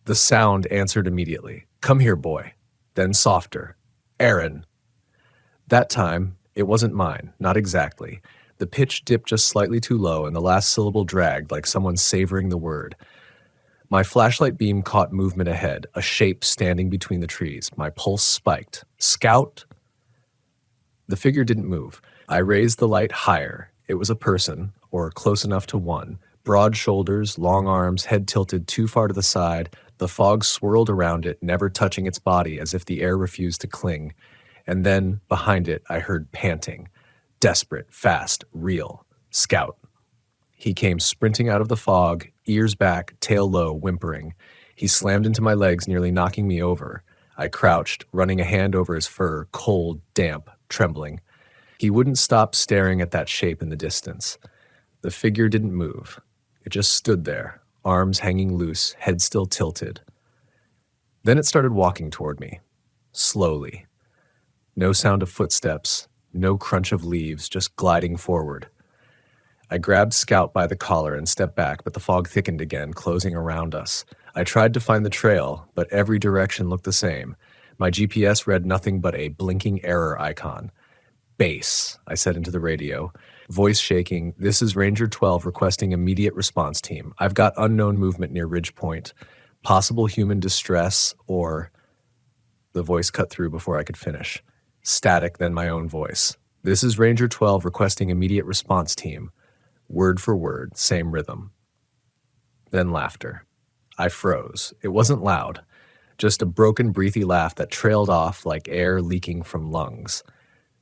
The sound answered immediately. "Come here, boy." Then softer. "Aaron." That time, it wasn't mine, not exactly. The pitch dipped just slightly too low, and the last syllable dragged like someone savoring the word. My flashlight beam caught movement ahead, a shape standing between the trees. My pulse spiked. "Scout?" The figure didn't move. I raised the light higher. It was a person, or close enough to one. Broad shoulders, long arms, head tilted too far to the side. The fog swirled around it, never touching its body, as if the air refused to cling. And then, behind it, I heard panting. Desperate, fast, real. Scout. He came sprinting out of the fog, ears back, tail low, whimpering. He slammed into my legs, nearly knocking me over. I crouched, running a hand over his fur, cold, damp, trembling. He wouldn't stop staring at that shape in the distance. The figure didn't move. It just stood there, arms hanging loose, head still tilted. Then it started walking toward me, slowly. No sound of footsteps, no crunch of leaves, just gliding forward. I grabbed Scout by the collar and stepped back, but the fog thickened again, closing around us. I tried to find the trail, but every direction looked the same. My GPS read nothing but a blinking error icon. "Base," I said into the radio, voice shaking. "This is Ranger 12 requesting immediate response team. I've got unknown movement near Ridgepoint. Possible human distress or..." The voice cut through before I could finish. Static, then my own voice. "This is Ranger 12 requesting immediate response team." Word for word, same rhythm. Then laughter. I froze. It wasn't loud. Just a broken, breathy laugh that trailed off like air leaking from lungs.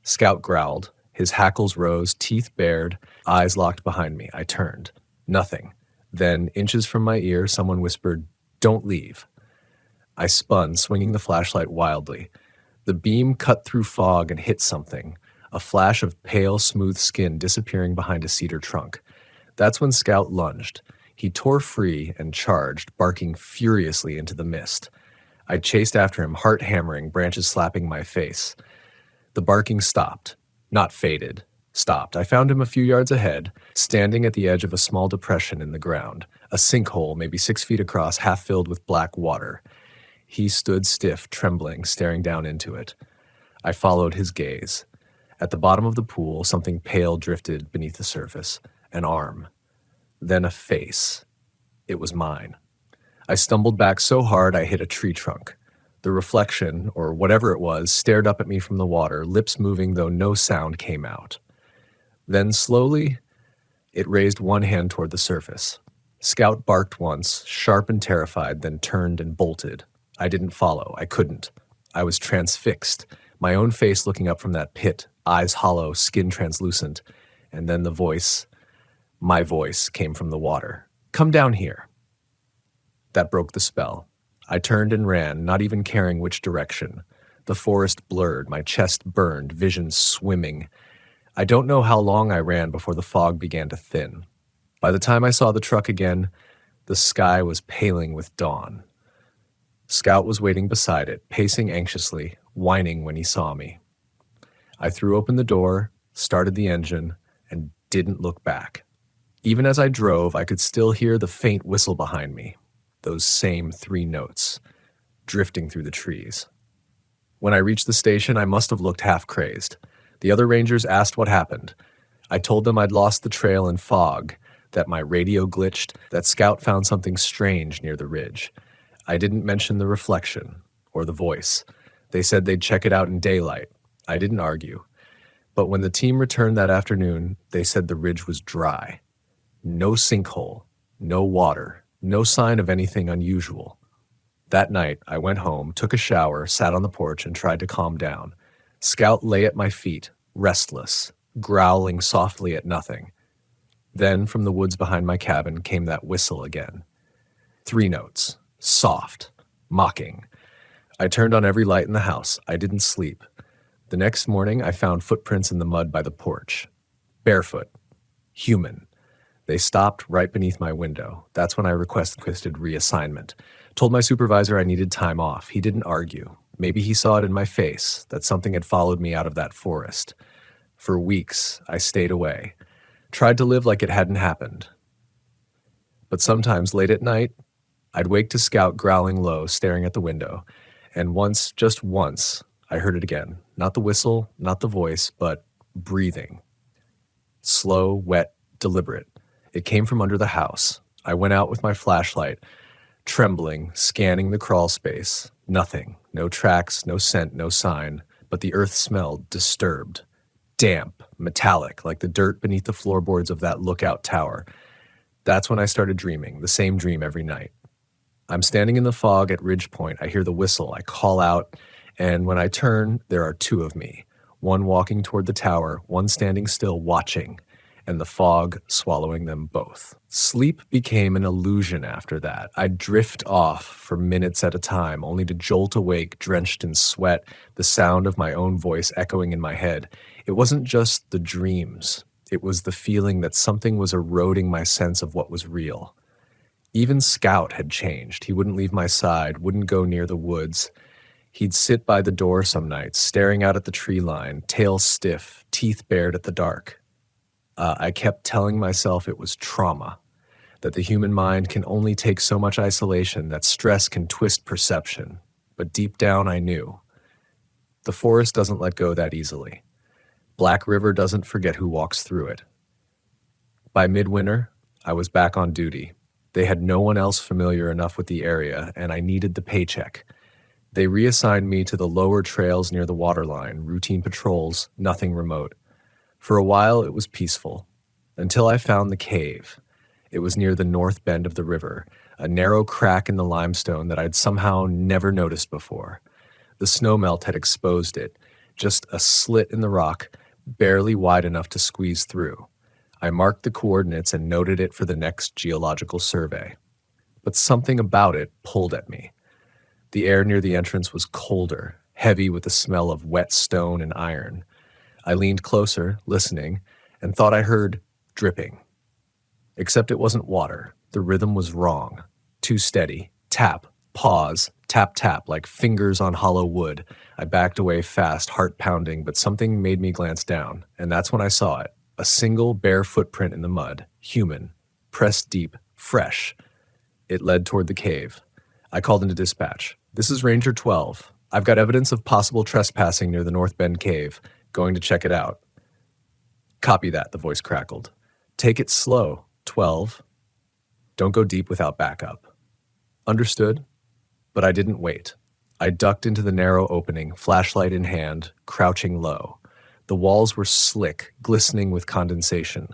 Scout growled. His hackles rose, teeth bared, eyes locked behind me. I turned. Nothing. Then, inches from my ear, someone whispered, "Don't leave." I spun, swinging the flashlight wildly. The beam cut through fog and hit something, a flash of pale, smooth skin disappearing behind a cedar trunk. That's when Scout lunged. He tore free and charged, barking furiously into the mist. I chased after him, heart hammering, branches slapping my face. The barking stopped. Not faded. Stopped. I found him a few yards ahead, standing at the edge of a small depression in the ground, a sinkhole maybe 6 feet across, half filled with black water. He stood stiff, trembling, staring down into it. I followed his gaze. At the bottom of the pool, something pale drifted beneath the surface. An arm. Then a face. It was mine. I stumbled back so hard I hit a tree trunk. The reflection, or whatever it was, stared up at me from the water, lips moving though no sound came out. Then slowly, it raised one hand toward the surface. Scout barked once, sharp and terrified, then turned and bolted. I didn't follow. I couldn't. I was transfixed, my own face looking up from that pit, eyes hollow, skin translucent. And then the voice, my voice, came from the water. "Come down here." That broke the spell. I turned and ran, not even caring which direction. The forest blurred, my chest burned, vision swimming. I don't know how long I ran before the fog began to thin. By the time I saw the truck again, the sky was paling with dawn. Scout was waiting beside it, pacing anxiously, whining when he saw me. I threw open the door, started the engine, and didn't look back. Even as I drove, I could still hear the faint whistle behind me, those same 3 notes, drifting through the trees. When I reached the station, I must have looked half crazed. The other rangers asked what happened. I told them I'd lost the trail in fog, that my radio glitched, that Scout found something strange near the ridge. I didn't mention the reflection or the voice. They said they'd check it out in daylight. I didn't argue. But when the team returned that afternoon, they said the ridge was dry. No sinkhole, no water, no sign of anything unusual. That night, I went home, took a shower, sat on the porch, and tried to calm down. Scout lay at my feet, restless, growling softly at nothing. Then, from the woods behind my cabin, came that whistle again. 3 notes, soft, mocking. I turned on every light in the house. I didn't sleep. The next morning, I found footprints in the mud by the porch. Barefoot. Human. They stopped right beneath my window. That's when I requested reassignment. Told my supervisor I needed time off. He didn't argue. Maybe he saw it in my face, that something had followed me out of that forest. For weeks, I stayed away. Tried to live like it hadn't happened. But sometimes, late at night, I'd wake to Scout growling low, staring at the window. And once, just once, I heard it again. Not the whistle, not the voice, but breathing. Slow, wet, deliberate. It came from under the house. I went out with my flashlight, trembling, scanning the crawl space. Nothing. No tracks, no scent, no sign. But the earth smelled disturbed. Damp, metallic, like the dirt beneath the floorboards of that lookout tower. That's when I started dreaming, the same dream every night. I'm standing in the fog at Ridge Point. I hear the whistle. I call out, and when I turn, there are 2 of me. One walking toward the tower, one standing still watching, and the fog swallowing them both. Sleep became an illusion after that. I'd drift off for minutes at a time, only to jolt awake, drenched in sweat, the sound of my own voice echoing in my head. It wasn't just the dreams. It was the feeling that something was eroding my sense of what was real. Even Scout had changed. He wouldn't leave my side, wouldn't go near the woods. He'd sit by the door some nights, staring out at the tree line, tail stiff, teeth bared at the dark. I kept telling myself it was trauma, that the human mind can only take so much isolation, that stress can twist perception. But deep down, I knew. The forest doesn't let go that easily. Black River doesn't forget who walks through it. By midwinter, I was back on duty. They had no one else familiar enough with the area, and I needed the paycheck. They reassigned me to the lower trails near the waterline, routine patrols, nothing remote. For a while, it was peaceful, until I found the cave. It was near the north bend of the river, a narrow crack in the limestone that I'd somehow never noticed before. The snowmelt had exposed it, just a slit in the rock, barely wide enough to squeeze through. I marked the coordinates and noted it for the next geological survey. But something about it pulled at me. The air near the entrance was colder, heavy with the smell of wet stone and iron. I leaned closer, listening, and thought I heard dripping. Except it wasn't water. The rhythm was wrong. Too steady. Tap, pause, tap, tap, like fingers on hollow wood. I backed away fast, heart pounding, but something made me glance down, and that's when I saw it. A single bare footprint in the mud. Human. Pressed deep. Fresh. It led toward the cave. I called into dispatch. "This is Ranger 12. I've got evidence of possible trespassing near the North Bend Cave. Going to check it out." "Copy that," the voice crackled. "Take it slow, 12. Don't go deep without backup." "Understood." But I didn't wait. I ducked into the narrow opening, flashlight in hand, crouching low. The walls were slick, glistening with condensation.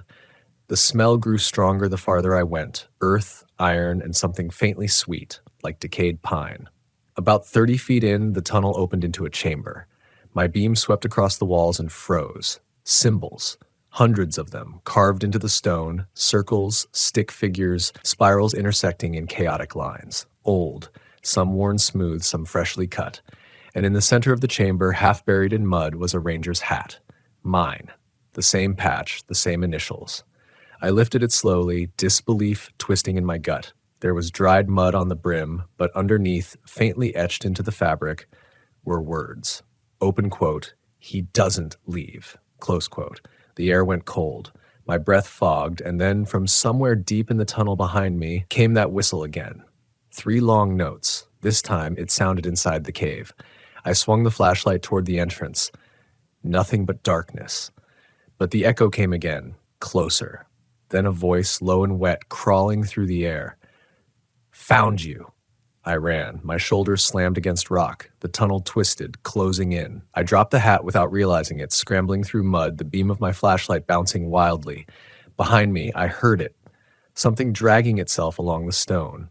The smell grew stronger the farther I went, earth, iron, and something faintly sweet, like decayed pine. About 30 feet in, the tunnel opened into a chamber. My beam swept across the walls and froze. Symbols. Hundreds of them, carved into the stone, circles, stick figures, spirals intersecting in chaotic lines. Old, some worn smooth, some freshly cut. And in the center of the chamber, half buried in mud, was a ranger's hat. Mine. The same patch, the same initials. I lifted it slowly, disbelief twisting in my gut. There was dried mud on the brim, but underneath, faintly etched into the fabric, were words. Open quote, "He doesn't leave." Close quote. The air went cold. My breath fogged, and then from somewhere deep in the tunnel behind me came that whistle again. 3 long notes. This time it sounded inside the cave. I swung the flashlight toward the entrance. Nothing but darkness. But the echo came again, closer. Then a voice, low and wet, crawling through the air. "Found you." I ran. My shoulders slammed against rock. The tunnel twisted, closing in. I dropped the hat without realizing it, scrambling through mud, the beam of my flashlight bouncing wildly. Behind me, I heard it. Something dragging itself along the stone.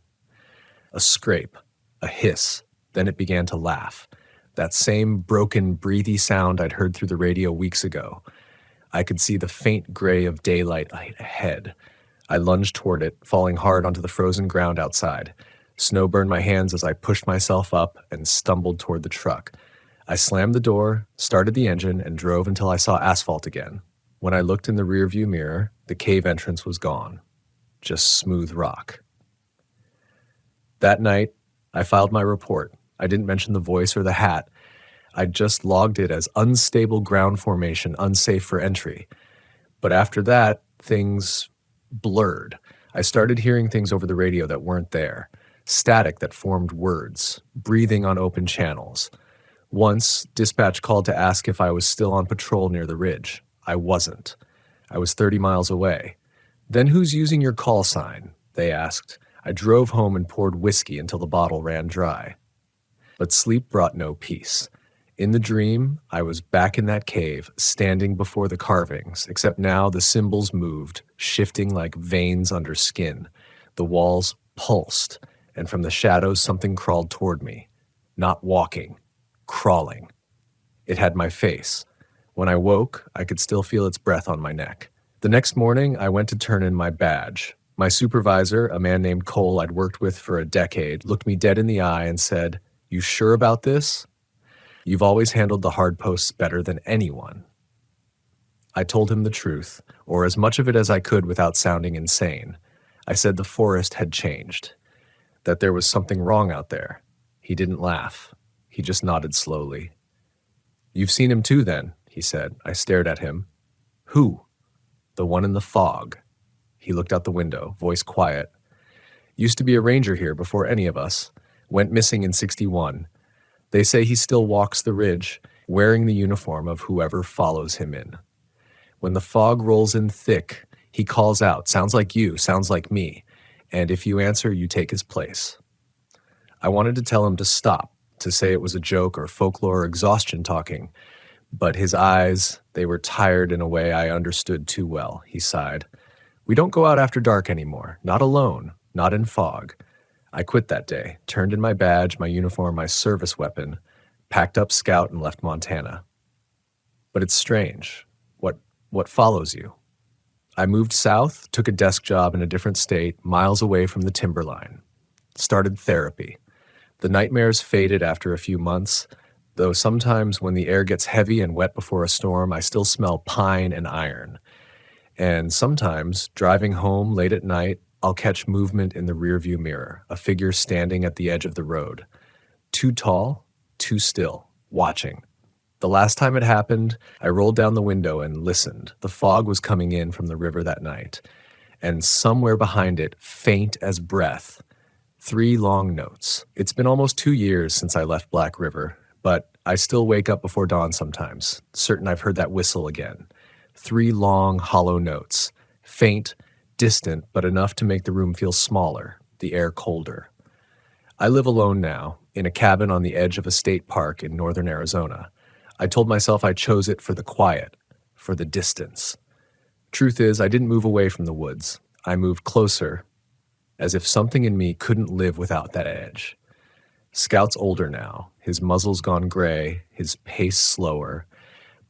A scrape. A hiss. Then it began to laugh. That same broken, breathy sound I'd heard through the radio weeks ago. I could see the faint gray of daylight ahead. I lunged toward it, falling hard onto the frozen ground outside. Snow burned my hands as I pushed myself up and stumbled toward the truck. I slammed the door, started the engine, and drove until I saw asphalt again. When I looked in the rearview mirror, the cave entrance was gone. Just smooth rock. That night, I filed my report. I didn't mention the voice or the hat. I just logged it as unstable ground formation, unsafe for entry. But after that, things blurred. I started hearing things over the radio that weren't there. Static that formed words, breathing on open channels. Once, dispatch called to ask if I was still on patrol near the ridge. I wasn't. I was 30 miles away. "Then who's using your call sign?" they asked. I drove home and poured whiskey until the bottle ran dry. But sleep brought no peace. In the dream, I was back in that cave, standing before the carvings, except now the symbols moved, shifting like veins under skin. The walls pulsed, and from the shadows something crawled toward me. Not walking, crawling. It had my face. When I woke, I could still feel its breath on my neck. The next morning, I went to turn in my badge. My supervisor, a man named Cole I'd worked with for a decade, looked me dead in the eye and said, "You sure about this? You've always handled the hard posts better than anyone." I told him the truth, or as much of it as I could without sounding insane. I said the forest had changed, that there was something wrong out there. He didn't laugh. He just nodded slowly. "You've seen him too, then," he said. I stared at him. "Who?" "The one in the fog." He looked out the window, voice quiet. "Used to be a ranger here before any of us. Went missing in 61. They say he still walks the ridge, wearing the uniform of whoever follows him in. When the fog rolls in thick, he calls out, sounds like you, sounds like me, and if you answer, you take his place." I wanted to tell him to stop, to say it was a joke or folklore or exhaustion talking, but his eyes, they were tired in a way I understood too well. He sighed. "We don't go out after dark anymore, not alone, not in fog. I quit that day, turned in my badge, my uniform, my service weapon, packed up Scout, and left Montana. But it's strange. What follows you? I moved south, took a desk job in a different state, miles away from the timberline. Started therapy. The nightmares faded after a few months, though sometimes when the air gets heavy and wet before a storm, I still smell pine and iron. And sometimes, driving home late at night, I'll catch movement in the rearview mirror, a figure standing at the edge of the road. Too tall, too still, watching. The last time it happened, I rolled down the window and listened. The fog was coming in from the river that night. And somewhere behind it, faint as breath, 3 long notes. It's been almost 2 years since I left Black River, but I still wake up before dawn sometimes, certain I've heard that whistle again. 3 long, hollow notes. Faint, distant, but enough to make the room feel smaller, the air colder. I live alone now, in a cabin on the edge of a state park in northern Arizona. I told myself I chose it for the quiet, for the distance. Truth is, I didn't move away from the woods. I moved closer, as if something in me couldn't live without that edge. Scout's older now. His muzzle's gone gray, his pace slower.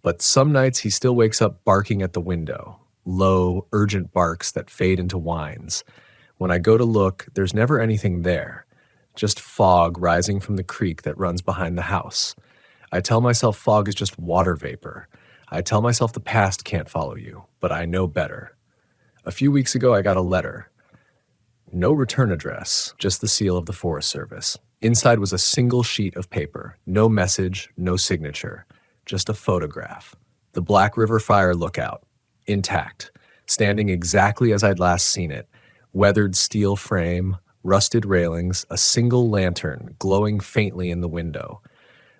But some nights he still wakes up barking at the window, low, urgent barks that fade into whines. When I go to look, there's never anything there, just fog rising from the creek that runs behind the house. I tell myself fog is just water vapor. I tell myself the past can't follow you, but I know better. A few weeks ago, I got a letter. No return address, just the seal of the Forest Service. Inside was a single sheet of paper, no message, no signature, just a photograph. The Black River Fire lookout, intact, standing exactly as I'd last seen it, weathered steel frame, rusted railings, a single lantern glowing faintly in the window.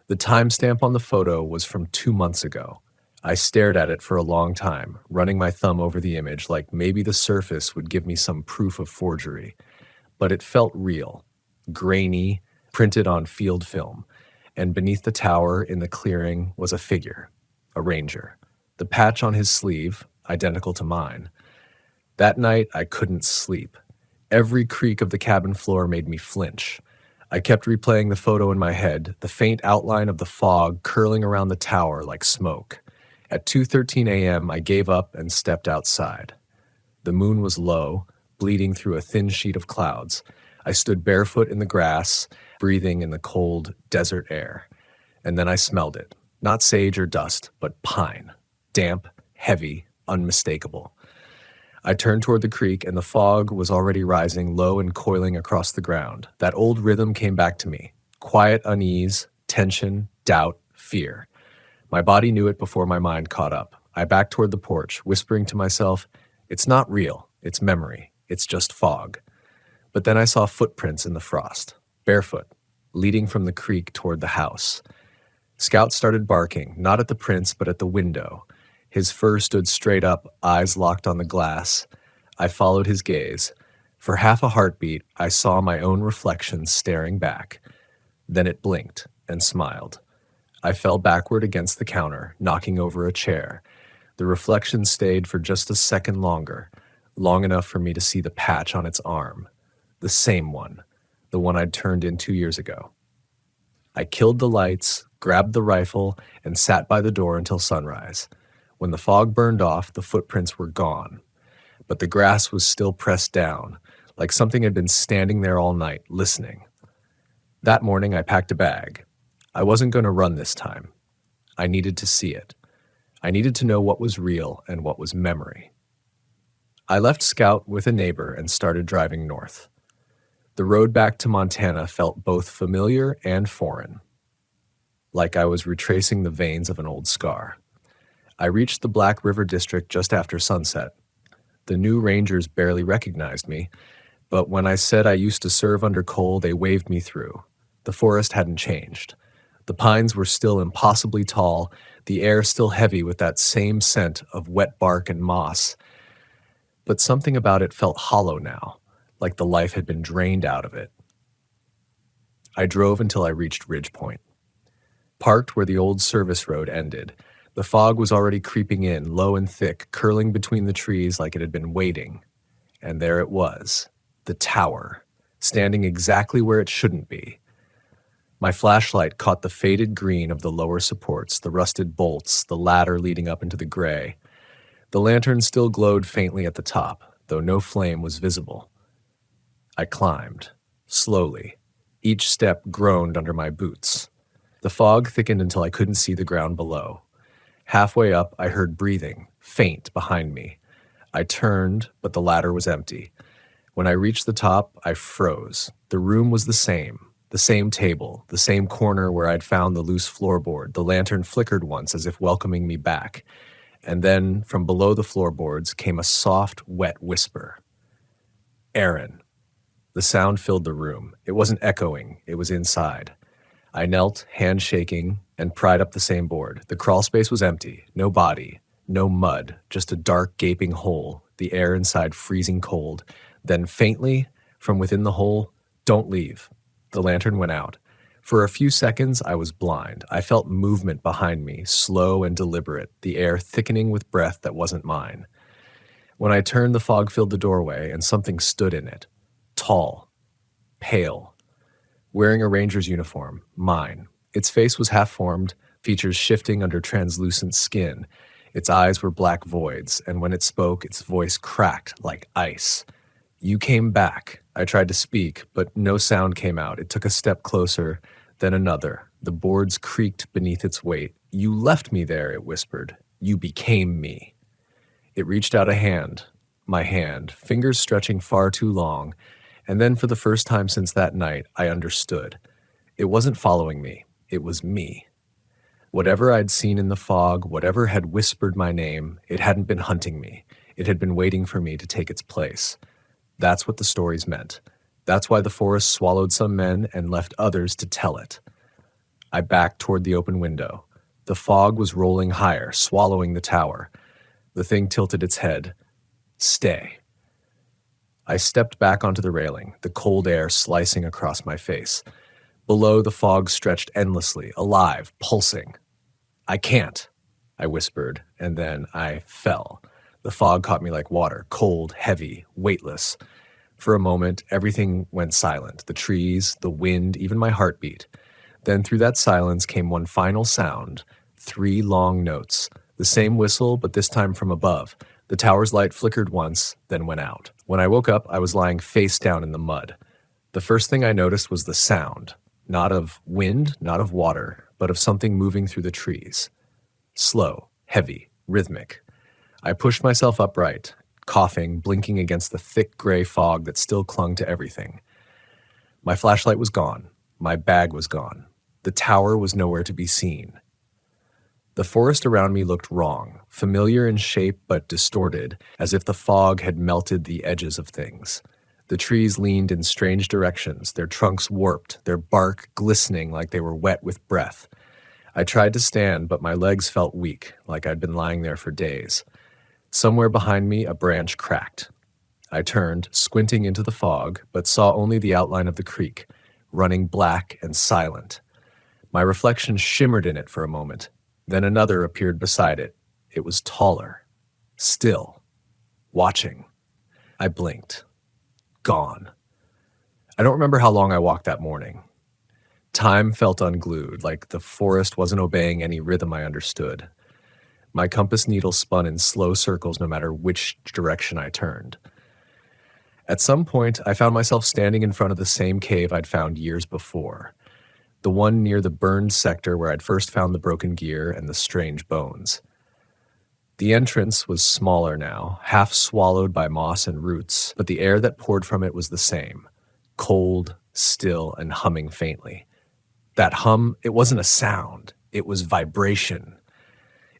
The timestamp on the photo was from 2 months ago. I stared at it for a long time, running my thumb over the image like maybe the surface would give me some proof of forgery. But it felt real, grainy, printed on field film, and beneath the tower in the clearing was a figure, a ranger. The patch on his sleeve, identical to mine. That night, I couldn't sleep. Every creak of the cabin floor made me flinch. I kept replaying the photo in my head, the faint outline of the fog curling around the tower like smoke. At 2:13 a.m., I gave up and stepped outside. The moon was low, bleeding through a thin sheet of clouds. I stood barefoot in the grass, breathing in the cold desert air. And then I smelled it. Not sage or dust, but pine. Damp, heavy, unmistakable. I turned toward the creek, and the fog was already rising low and coiling across the ground. That old rhythm came back to me. Quiet unease, tension, doubt, fear. My body knew it before my mind caught up. I backed toward the porch, whispering to myself, it's not real, it's memory, it's just fog. But then I saw footprints in the frost, barefoot, leading from the creek toward the house. Scout started barking, not at the prints, but at the window. His fur stood straight up, eyes locked on the glass. I followed his gaze. For half a heartbeat, I saw my own reflection staring back. Then it blinked and smiled. I fell backward against the counter, knocking over a chair. The reflection stayed for just a second longer, long enough for me to see the patch on its arm. The same one, the one I'd turned in 2 years ago. I killed the lights, grabbed the rifle, and sat by the door until sunrise. When the fog burned off, the footprints were gone. But the grass was still pressed down, like something had been standing there all night, listening. That morning, I packed a bag. I wasn't going to run this time. I needed to see it. I needed to know what was real and what was memory. I left Scout with a neighbor and started driving north. The road back to Montana felt both familiar and foreign, like I was retracing the veins of an old scar. I reached the Black River District just after sunset. The new rangers barely recognized me, but when I said I used to serve under Cole, they waved me through. The forest hadn't changed. The pines were still impossibly tall, the air still heavy with that same scent of wet bark and moss. But something about it felt hollow now, like the life had been drained out of it. I drove until I reached Ridge Point. Parked where the old service road ended, the fog was already creeping in, low and thick, curling between the trees like it had been waiting. And there it was, the tower. standing exactly where it shouldn't be. My flashlight caught the faded green of the lower supports, the rusted bolts, the ladder leading up into the gray. The lantern still glowed faintly at the top, though no flame was visible. I climbed, slowly. Each step groaned under my boots. The fog thickened until I couldn't see the ground below. Halfway up, I heard breathing, faint, behind me. I turned, but the ladder was empty. When I reached the top, I froze. The room was the same table, the same corner where I'd found the loose floorboard. The lantern flickered once as if welcoming me back. And then, from below the floorboards, came a soft, wet whisper. Aaron. The sound filled the room. It wasn't echoing, it was inside. I knelt, hand shaking, and pried up the same board. The crawl space was empty, no body, no mud, just a dark, gaping hole, the air inside freezing cold. Then faintly, from within the hole, "Don't leave." The lantern went out. For a few seconds, I was blind. I felt movement behind me, slow and deliberate, the air thickening with breath that wasn't mine. When I turned, the fog filled the doorway, and something stood in it. Tall, pale, wearing a ranger's uniform, mine. Its face was half-formed, features shifting under translucent skin. Its eyes were black voids, and when it spoke, its voice cracked like ice. "You came back." I tried to speak, but no sound came out. It took a step closer, then another. The boards creaked beneath its weight. "You left me there," it whispered. "You became me." It reached out a hand, my hand, fingers stretching far too long, and then for the first time since that night, I understood. It wasn't following me. It was me. Whatever I'd seen in the fog, whatever had whispered my name, it hadn't been hunting me. It had been waiting for me to take its place. That's what the stories meant. That's why the forest swallowed some men and left others to tell it. I backed toward the open window. The fog was rolling higher, swallowing the tower. The thing tilted its head. "Stay." I stepped back onto the railing, the cold air slicing across my face. Below, the fog stretched endlessly, alive, pulsing. "I can't," I whispered, and then I fell. The fog caught me like water, cold, heavy, weightless. For a moment, everything went silent, the trees, the wind, even my heartbeat. Then through that silence came one final sound, 3 long notes, the same whistle, but this time from above. The tower's light flickered once, then went out. When I woke up, I was lying face down in the mud. The first thing I noticed was the sound, not of wind, not of water, but of something moving through the trees. Slow, heavy, rhythmic. I pushed myself upright, coughing, blinking against the thick gray fog that still clung to everything. My flashlight was gone. My bag was gone. The tower was nowhere to be seen. The forest around me looked wrong, familiar in shape but distorted, as if the fog had melted the edges of things. The trees leaned in strange directions, their trunks warped, their bark glistening like they were wet with breath. I tried to stand, but my legs felt weak, like I'd been lying there for days. Somewhere behind me, a branch cracked. I turned, squinting into the fog, but saw only the outline of the creek, running black and silent. My reflection shimmered in it for a moment. Then another appeared beside it. It was taller, still, watching. I blinked. Gone. I don't remember how long I walked that morning. Time felt unglued, like the forest wasn't obeying any rhythm I understood. My compass needle spun in slow circles no matter which direction I turned. At some point, I found myself standing in front of the same cave I'd found years before, the one near the burned sector where I'd first found the broken gear and the strange bones. The entrance was smaller now, half swallowed by moss and roots, but the air that poured from it was the same, cold, still, and humming faintly. That hum, it wasn't a sound, it was vibration.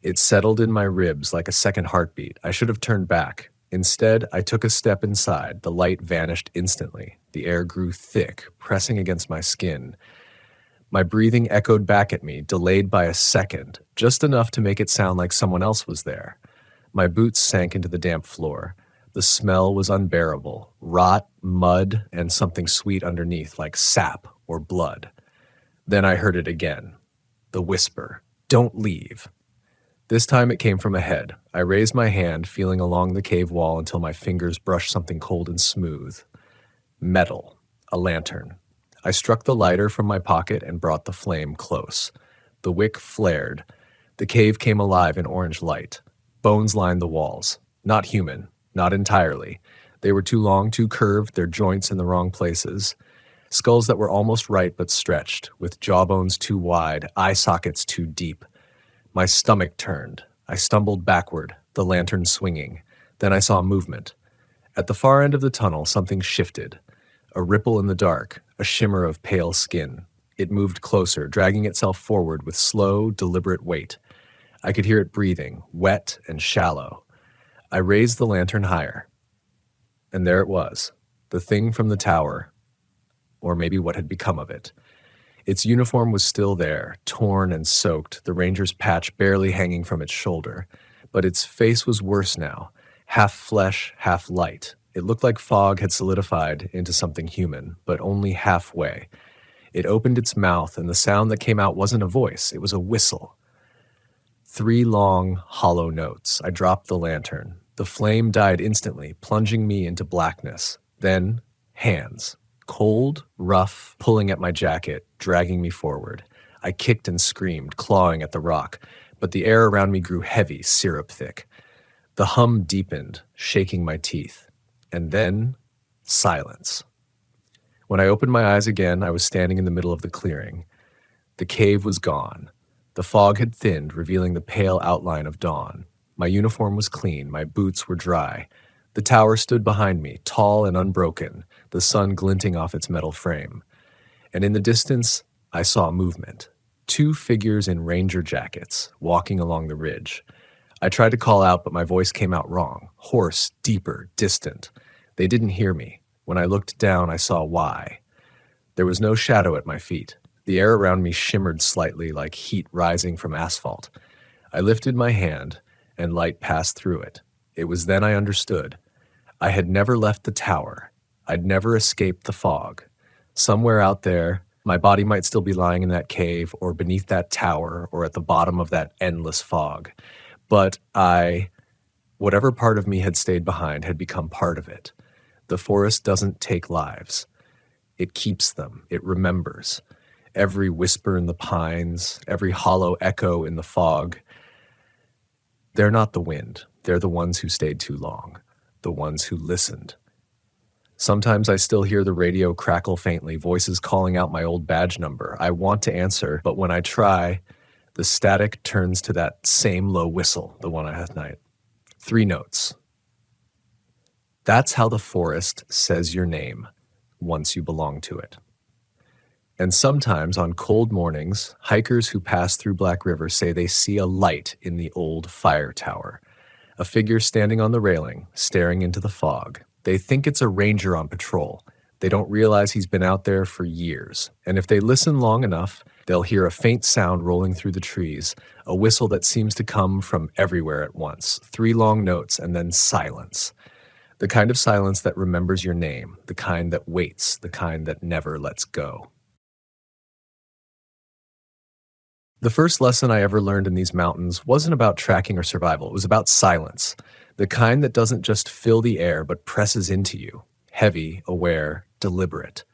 It settled in my ribs like a second heartbeat. I should have turned back. Instead, I took a step inside. The light vanished instantly. The air grew thick, pressing against my skin. My breathing echoed back at me, delayed by a second, just enough to make it sound like someone else was there. My boots sank into the damp floor. The smell was unbearable, rot, mud, and something sweet underneath, like sap or blood. Then I heard it again. The whisper, "Don't leave." This time it came from ahead. I raised my hand, feeling along the cave wall until my fingers brushed something cold and smooth. Metal. A lantern. I struck the lighter from my pocket and brought the flame close. The wick flared. The cave came alive in orange light. Bones lined the walls. Not human. Not entirely. They were too long, too curved, their joints in the wrong places. Skulls that were almost right but stretched, with jawbones too wide, eye sockets too deep. My stomach turned. I stumbled backward, the lantern swinging. Then I saw movement. At the far end of the tunnel, something shifted. A ripple in the dark, a shimmer of pale skin. It moved closer, dragging itself forward with slow, deliberate weight. I could hear it breathing, wet and shallow. I raised the lantern higher. And there it was, the thing from the tower, or maybe what had become of it. Its uniform was still there, torn and soaked, the ranger's patch barely hanging from its shoulder. But its face was worse now, half flesh, half light. It looked like fog had solidified into something human, but only halfway. It opened its mouth, and the sound that came out wasn't a voice, it was a whistle. 3 long, hollow notes. I dropped the lantern. The flame died instantly, plunging me into blackness. Then, hands. Cold, rough, pulling at my jacket, dragging me forward. I kicked and screamed, clawing at the rock, but the air around me grew heavy, syrup thick. The hum deepened, shaking my teeth. And then, silence. When I opened my eyes again, I was standing in the middle of the clearing. The cave was gone. The fog had thinned, revealing the pale outline of dawn. My uniform was clean, my boots were dry. The tower stood behind me, tall and unbroken, the sun glinting off its metal frame. And in the distance, I saw movement. 2 figures in ranger jackets, walking along the ridge. I tried to call out, but my voice came out wrong, hoarse, deeper, distant. They didn't hear me. When I looked down, I saw why. There was no shadow at my feet. The air around me shimmered slightly like heat rising from asphalt. I lifted my hand, and light passed through it. It was then I understood. I had never left the tower. I'd never escaped the fog. Somewhere out there, my body might still be lying in that cave, or beneath that tower, or at the bottom of that endless fog. But whatever part of me had stayed behind, had become part of it. The forest doesn't take lives. It keeps them. It remembers. Every whisper in the pines, every hollow echo in the fog. They're not the wind. They're the ones who stayed too long, the ones who listened. Sometimes I still hear the radio crackle faintly, voices calling out my old badge number. I want to answer, but when I try, the static turns to that same low whistle, the one I had at night. 3 notes. That's how the forest says your name once you belong to it. And sometimes on cold mornings, hikers who pass through Black River say they see a light in the old fire tower, a figure standing on the railing, staring into the fog. They think it's a ranger on patrol. They don't realize he's been out there for years. And if they listen long enough, they'll hear a faint sound rolling through the trees, a whistle that seems to come from everywhere at once, 3 long notes, and then silence. The kind of silence that remembers your name, the kind that waits, the kind that never lets go. The first lesson I ever learned in these mountains wasn't about tracking or survival. It was about silence, the kind that doesn't just fill the air but presses into you, heavy, aware, deliberate.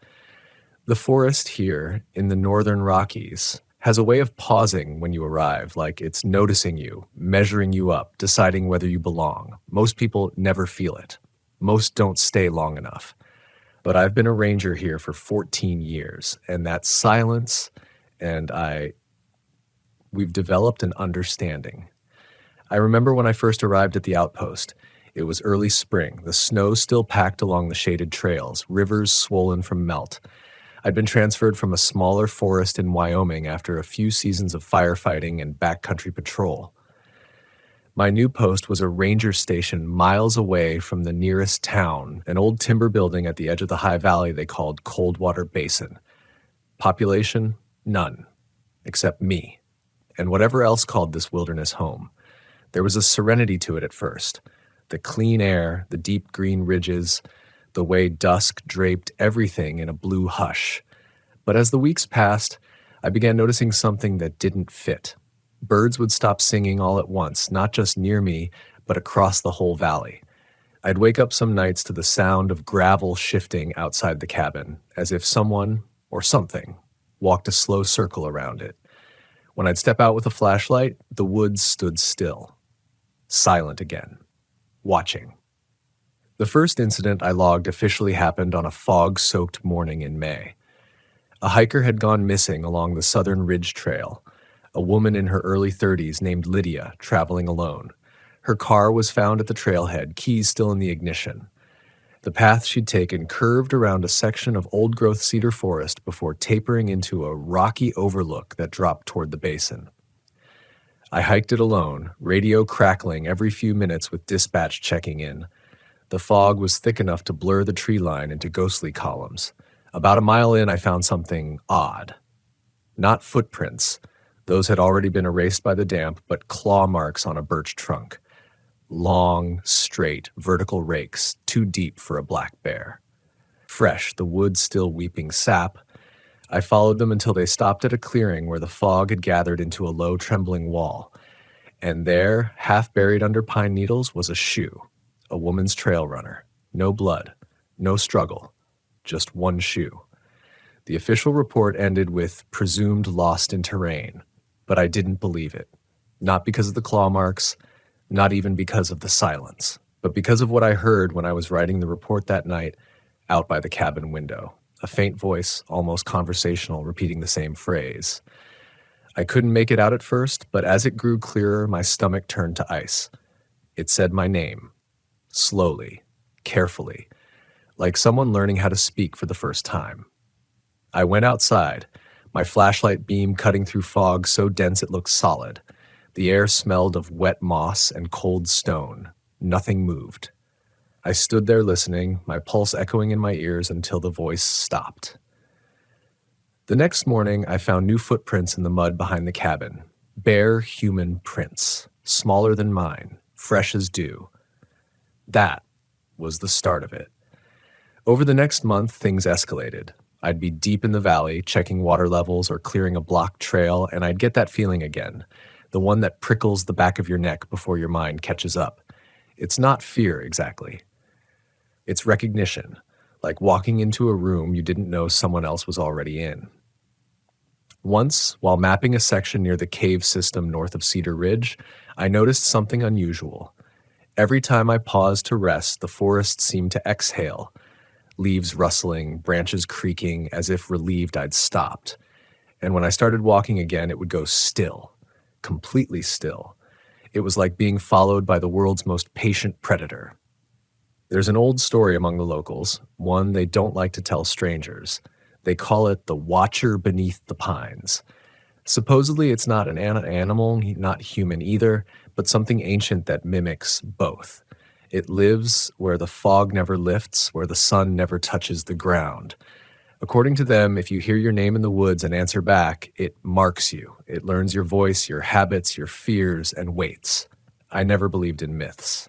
The forest here in the northern Rockies has a way of pausing when you arrive, like it's noticing you, measuring you up, deciding whether you belong. Most people never feel it. Most don't stay long enough. But I've been a ranger here for 14 years, and that silence and we've developed an understanding. I remember when I first arrived at the outpost. It was early spring, the snow still packed along the shaded trails, rivers swollen from melt. I'd been transferred from a smaller forest in Wyoming after a few seasons of firefighting and backcountry patrol. My new post was a ranger station miles away from the nearest town, an old timber building at the edge of the high valley they called Coldwater Basin. Population? None, except me, and whatever else called this wilderness home. There was a serenity to it at first. The clean air, the deep green ridges, the way dusk draped everything in a blue hush. But as the weeks passed, I began noticing something that didn't fit. Birds would stop singing all at once, not just near me, but across the whole valley. I'd wake up some nights to the sound of gravel shifting outside the cabin, as if someone, or something, walked a slow circle around it. When I'd step out with a flashlight, the woods stood still, silent again, watching. The first incident I logged officially happened on a fog-soaked morning in May. A hiker had gone missing along the Southern Ridge Trail, a woman in her early 30s named Lydia traveling alone. Her car was found at the trailhead, keys still in the ignition. The path she'd taken curved around a section of old-growth cedar forest before tapering into a rocky overlook that dropped toward the basin. I hiked it alone, radio crackling every few minutes with dispatch checking in. The fog was thick enough to blur the tree line into ghostly columns. About a mile in, I found something odd. Not footprints. Those had already been erased by the damp, but claw marks on a birch trunk. Long, straight, vertical rakes, too deep for a black bear. Fresh, the wood still weeping sap. I followed them until they stopped at a clearing where the fog had gathered into a low, trembling wall. And there, half buried under pine needles, was a shoe. A woman's trail runner. No blood. No struggle. Just one shoe. The official report ended with presumed lost in terrain, but I didn't believe it. Not because of the claw marks, not even because of the silence, but because of what I heard when I was writing the report that night out by the cabin window. A faint voice, almost conversational, repeating the same phrase. I couldn't make it out at first, but as it grew clearer, my stomach turned to ice. It said my name. Slowly, carefully, like someone learning how to speak for the first time. I went outside, my flashlight beam cutting through fog so dense it looked solid. The air smelled of wet moss and cold stone. Nothing moved. I stood there listening, my pulse echoing in my ears until the voice stopped. The next morning, I found new footprints in the mud behind the cabin. Bare human prints, smaller than mine, fresh as dew. That was the start of it. Over the next month, things escalated. I'd be deep in the valley, checking water levels or clearing a blocked trail, and I'd get that feeling again, the one that prickles the back of your neck before your mind catches up. It's not fear, exactly. It's recognition, like walking into a room you didn't know someone else was already in. Once, while mapping a section near the cave system north of Cedar Ridge, I noticed something unusual. Every time I paused to rest, the forest seemed to exhale, leaves rustling, branches creaking, as if relieved I'd stopped. And when I started walking again, it would go still, completely still. It was like being followed by the world's most patient predator. There's an old story among the locals, one they don't like to tell strangers. They call it the Watcher Beneath the Pines. Supposedly it's not an animal, not human either, but something ancient that mimics both. It lives where the fog never lifts, where the sun never touches the ground. According to them, if you hear your name in the woods and answer back, it marks you. It learns your voice, your habits, your fears, and waits. I never believed in myths.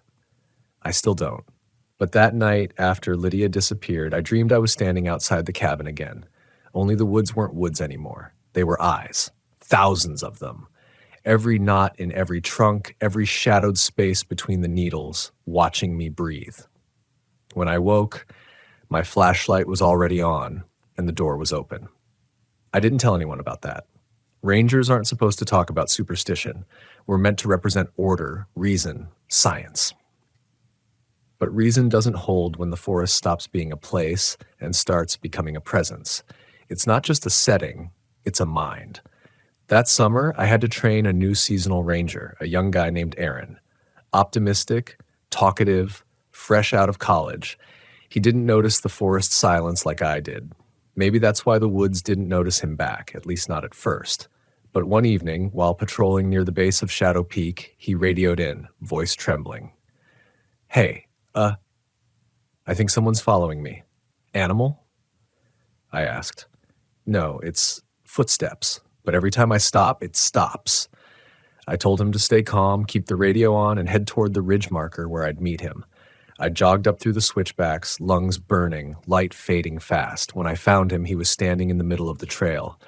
I still don't. But that night, after Lydia disappeared, I dreamed I was standing outside the cabin again. Only the woods weren't woods anymore. They were eyes. Thousands of them. Every knot in every trunk, every shadowed space between the needles, watching me breathe. When I woke, my flashlight was already on, and the door was open. I didn't tell anyone about that. Rangers aren't supposed to talk about superstition. We're meant to represent order, reason, science. But reason doesn't hold when the forest stops being a place and starts becoming a presence. It's not just a setting, it's a mind. That summer, I had to train a new seasonal ranger, a young guy named Aaron. Optimistic, talkative, fresh out of college. He didn't notice the forest silence like I did. Maybe that's why the woods didn't notice him back, at least not at first. But one evening, while patrolling near the base of Shadow Peak, he radioed in, voice trembling. "Hey, I think someone's following me. Animal?" I asked. "No, it's footsteps. But every time I stop, it stops." I told him to stay calm, keep the radio on, and head toward the ridge marker where I'd meet him. I jogged up through the switchbacks, lungs burning, light fading fast. When I found him, he was standing in the middle of the trail,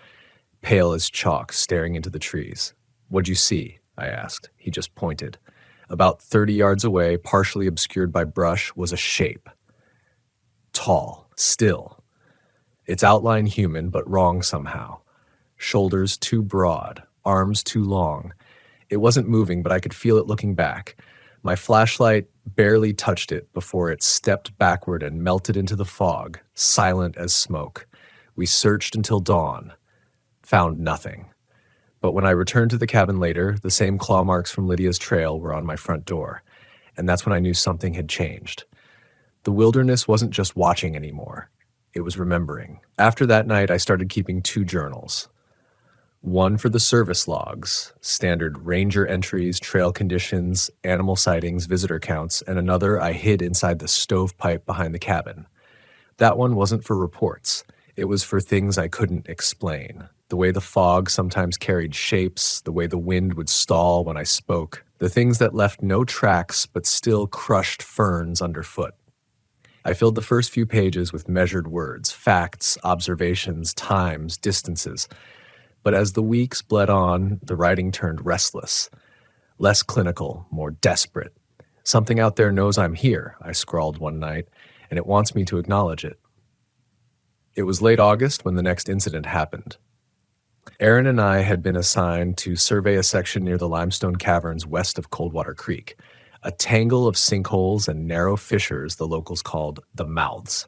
pale as chalk, staring into the trees. "What'd you see?" I asked. He just pointed. About 30 yards away, partially obscured by brush, was a shape. Tall, still. Its outline human, but wrong somehow. Shoulders too broad, arms too long. It wasn't moving, but I could feel it looking back. My flashlight barely touched it before it stepped backward and melted into the fog, silent as smoke. We searched until dawn. Found nothing. But when I returned to the cabin later, the same claw marks from Lydia's trail were on my front door. And that's when I knew something had changed. The wilderness wasn't just watching anymore. It was remembering. After that night, I started keeping 2 journals. One for the service logs, standard ranger entries, trail conditions, animal sightings, visitor counts, and another I hid inside the stovepipe behind the cabin. That one wasn't for reports. It was for things I couldn't explain. The way the fog sometimes carried shapes, the way the wind would stall when I spoke, the things that left no tracks but still crushed ferns underfoot. I filled the first few pages with measured words, facts, observations, times, distances. But as the weeks bled on, the writing turned restless. Less clinical, more desperate. Something out there knows I'm here, I scrawled one night, and it wants me to acknowledge it. It was late August when the next incident happened. Aaron and I had been assigned to survey a section near the limestone caverns west of Coldwater Creek, a tangle of sinkholes and narrow fissures the locals called the mouths.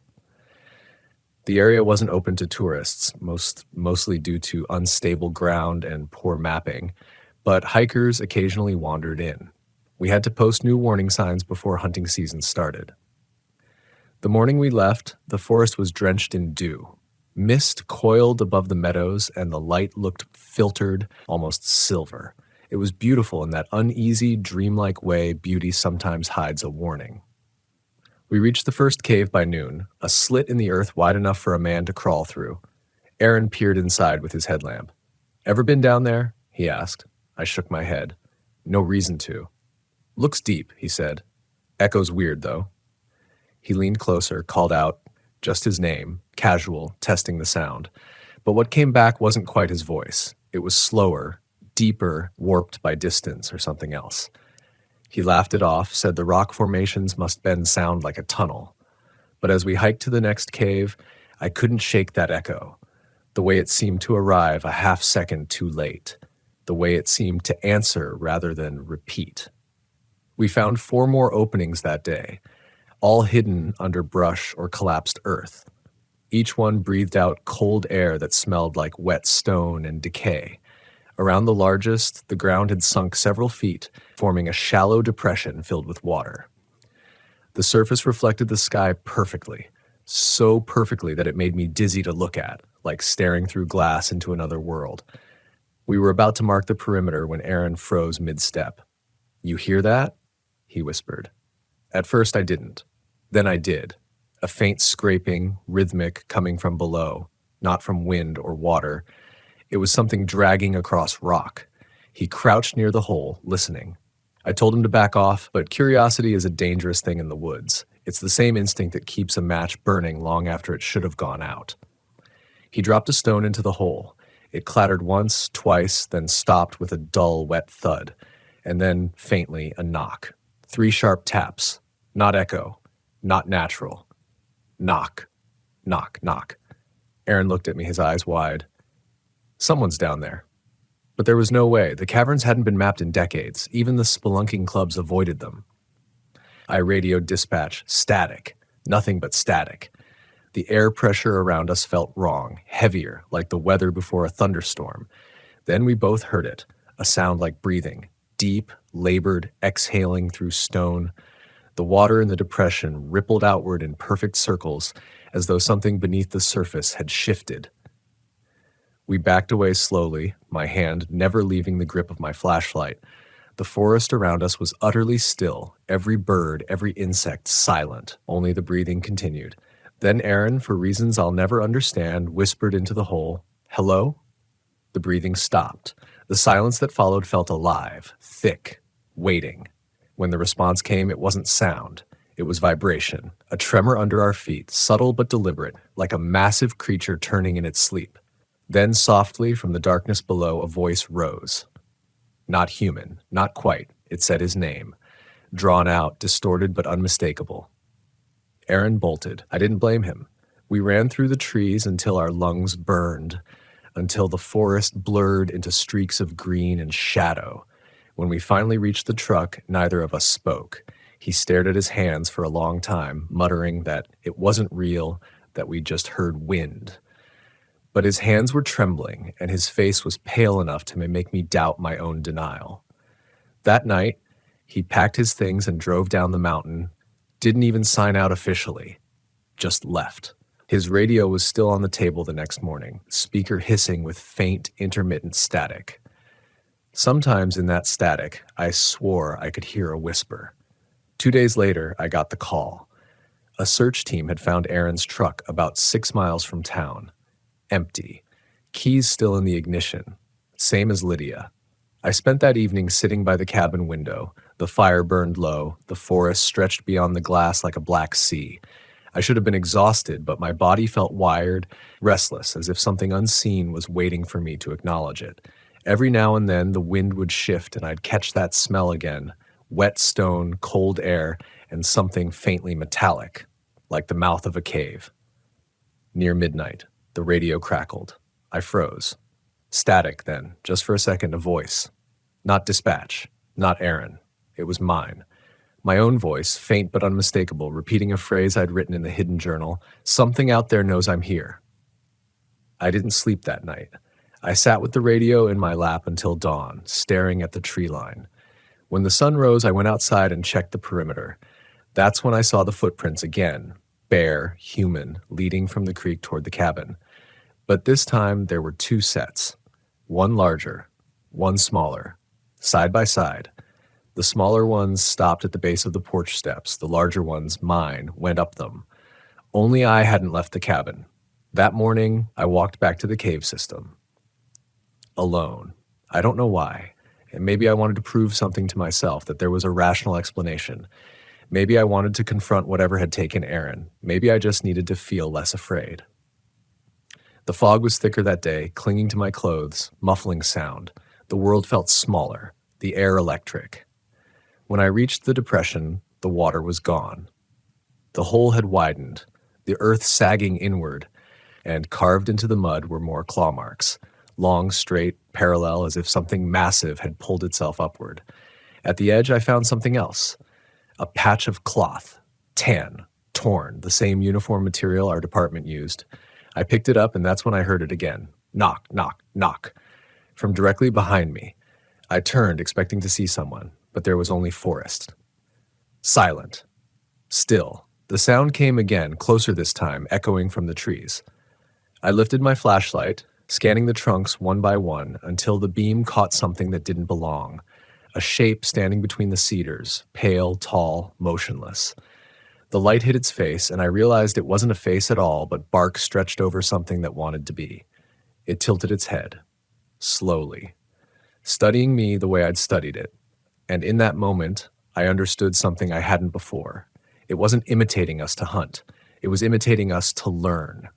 The area wasn't open to tourists, mostly due to unstable ground and poor mapping, but hikers occasionally wandered in. We had to post new warning signs before hunting season started. The morning we left, the forest was drenched in dew. Mist coiled above the meadows, and the light looked filtered, almost silver. It was beautiful in that uneasy, dreamlike way beauty sometimes hides a warning. We reached the first cave by noon, a slit in the earth wide enough for a man to crawl through. Aaron peered inside with his headlamp. "Ever been down there?" he asked. I shook my head. "No reason to." "Looks deep," he said. "Echoes weird, though." He leaned closer, called out, just his name, casual, testing the sound. But what came back wasn't quite his voice. It was slower, deeper, warped by distance or something else. He laughed it off, said the rock formations must bend sound like a tunnel. But as we hiked to the next cave, I couldn't shake that echo. The way it seemed to arrive a half-second too late. The way it seemed to answer rather than repeat. We found 4 more openings that day, all hidden under brush or collapsed earth. Each one breathed out cold air that smelled like wet stone and decay. Around the largest, the ground had sunk several feet, forming a shallow depression filled with water. The surface reflected the sky perfectly, so perfectly that it made me dizzy to look at, like staring through glass into another world. We were about to mark the perimeter when Aaron froze mid-step. "You hear that?" he whispered. At first I didn't. Then I did. A faint scraping, rhythmic, coming from below, not from wind or water. It was something dragging across rock. He crouched near the hole, listening. I told him to back off, but curiosity is a dangerous thing in the woods. It's the same instinct that keeps a match burning long after it should have gone out. He dropped a stone into the hole. It clattered once, twice, then stopped with a dull, wet thud, and then, faintly, a knock. 3 sharp taps. Not echo. Not natural. Knock. Knock, knock. Aaron looked at me, his eyes wide. Someone's down there. But there was no way. The caverns hadn't been mapped in decades. Even the spelunking clubs avoided them. I radioed dispatch. Static. Nothing but static. The air pressure around us felt wrong, heavier, like the weather before a thunderstorm. Then we both heard it, a sound like breathing, deep, labored, exhaling through stone. The water in the depression rippled outward in perfect circles, as though something beneath the surface had shifted. We backed away slowly, my hand never leaving the grip of my flashlight. The forest around us was utterly still, every bird, every insect silent, only the breathing continued. Then Aaron, for reasons I'll never understand, whispered into the hole, "Hello?" The breathing stopped. The silence that followed felt alive, thick, waiting. When the response came, it wasn't sound. It was vibration, a tremor under our feet, subtle but deliberate, like a massive creature turning in its sleep. Then softly, from the darkness below, a voice rose. Not human, not quite. It said his name. drawn out, distorted but unmistakable. Aaron bolted. I didn't blame him. We ran through the trees until our lungs burned, until the forest blurred into streaks of green and shadow. When we finally reached the truck, neither of us spoke. He stared at his hands for a long time, muttering that it wasn't real, that we just heard wind. But his hands were trembling, and his face was pale enough to make me doubt my own denial. That night, he packed his things and drove down the mountain, didn't even sign out officially, just left. His radio was still on the table the next morning, speaker hissing with faint, intermittent static. Sometimes in that static, I swore I could hear a whisper. 2 days later, I got the call. A search team had found Aaron's truck about 6 miles from town. Empty. Keys still in the ignition. Same as Lydia. I spent that evening sitting by the cabin window. The fire burned low. The forest stretched beyond the glass like a black sea. I should have been exhausted, but my body felt wired, restless, as if something unseen was waiting for me to acknowledge it. Every now and then, the wind would shift and I'd catch that smell again. Wet stone, cold air, and something faintly metallic, like the mouth of a cave. Near midnight, the radio crackled. I froze. Static then, just for a second, a voice. Not dispatch, not Aaron. It was mine. My own voice, faint but unmistakable, repeating a phrase I'd written in the hidden journal. Something out there knows I'm here. I didn't sleep that night. I sat with the radio in my lap until dawn, staring at the tree line. When the sun rose, I went outside and checked the perimeter. That's when I saw the footprints again, bare, human, leading from the creek toward the cabin. But this time there were 2 sets. One larger, one smaller, side by side. The smaller ones stopped at the base of the porch steps. The larger ones, mine, went up them. Only I hadn't left the cabin. That morning, I walked back to the cave system. Alone. I don't know why. And maybe I wanted to prove something to myself, that there was a rational explanation. Maybe I wanted to confront whatever had taken Aaron. Maybe I just needed to feel less afraid. The fog was thicker that day, clinging to my clothes, muffling sound. The world felt smaller, the air electric. When I reached the depression, the water was gone. The hole had widened, the earth sagging inward, and carved into the mud were more claw marks, long, straight, parallel, as if something massive had pulled itself upward. At the edge, I found something else. A patch of cloth, tan, torn, the same uniform material our department used. I picked it up, and that's when I heard it again. Knock, knock, knock. From directly behind me. I turned, expecting to see someone, but there was only forest. Silent. Still. The sound came again, closer this time, echoing from the trees. I lifted my flashlight, scanning the trunks one by one, until the beam caught something that didn't belong. A shape standing between the cedars, pale, tall, motionless. The light hit its face, and I realized it wasn't a face at all, but bark stretched over something that wanted to be. It tilted its head. Slowly. Studying me the way I'd studied it. And in that moment, I understood something I hadn't before. It wasn't imitating us to hunt. It was imitating us to learn,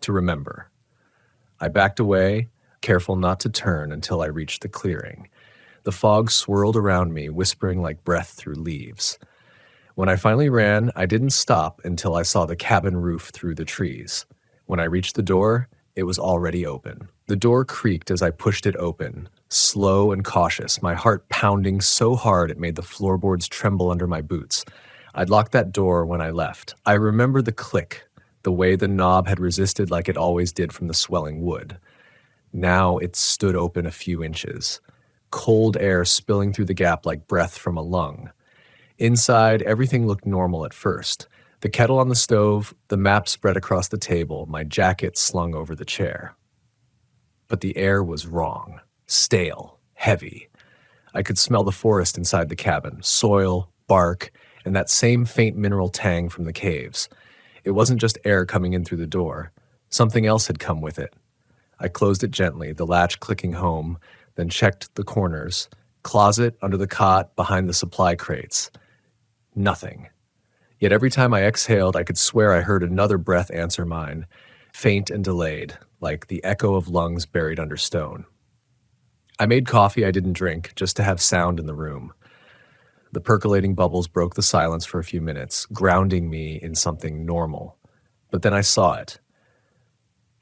to remember. I backed away, careful not to turn until I reached the clearing. The fog swirled around me, whispering like breath through leaves. When I finally ran, I didn't stop until I saw the cabin roof through the trees. When I reached the door, it was already open. The door creaked as I pushed it open, slow and cautious, my heart pounding so hard it made the floorboards tremble under my boots. I'd locked that door when I left. I remember the click, the way the knob had resisted like it always did from the swelling wood. Now it stood open a few inches, cold air spilling through the gap like breath from a lung. Inside, everything looked normal at first. The kettle on the stove, the map spread across the table, my jacket slung over the chair. But the air was wrong, stale, heavy. I could smell the forest inside the cabin, soil, bark, and that same faint mineral tang from the caves. It wasn't just air coming in through the door. Something else had come with it. I closed it gently, the latch clicking home, then checked the corners. Closet, under the cot, behind the supply crates. Nothing. Yet every time I exhaled, I could swear I heard another breath answer mine, faint and delayed, like the echo of lungs buried under stone. I made coffee I didn't drink, just to have sound in the room. The percolating bubbles broke the silence for a few minutes, grounding me in something normal. But then I saw it.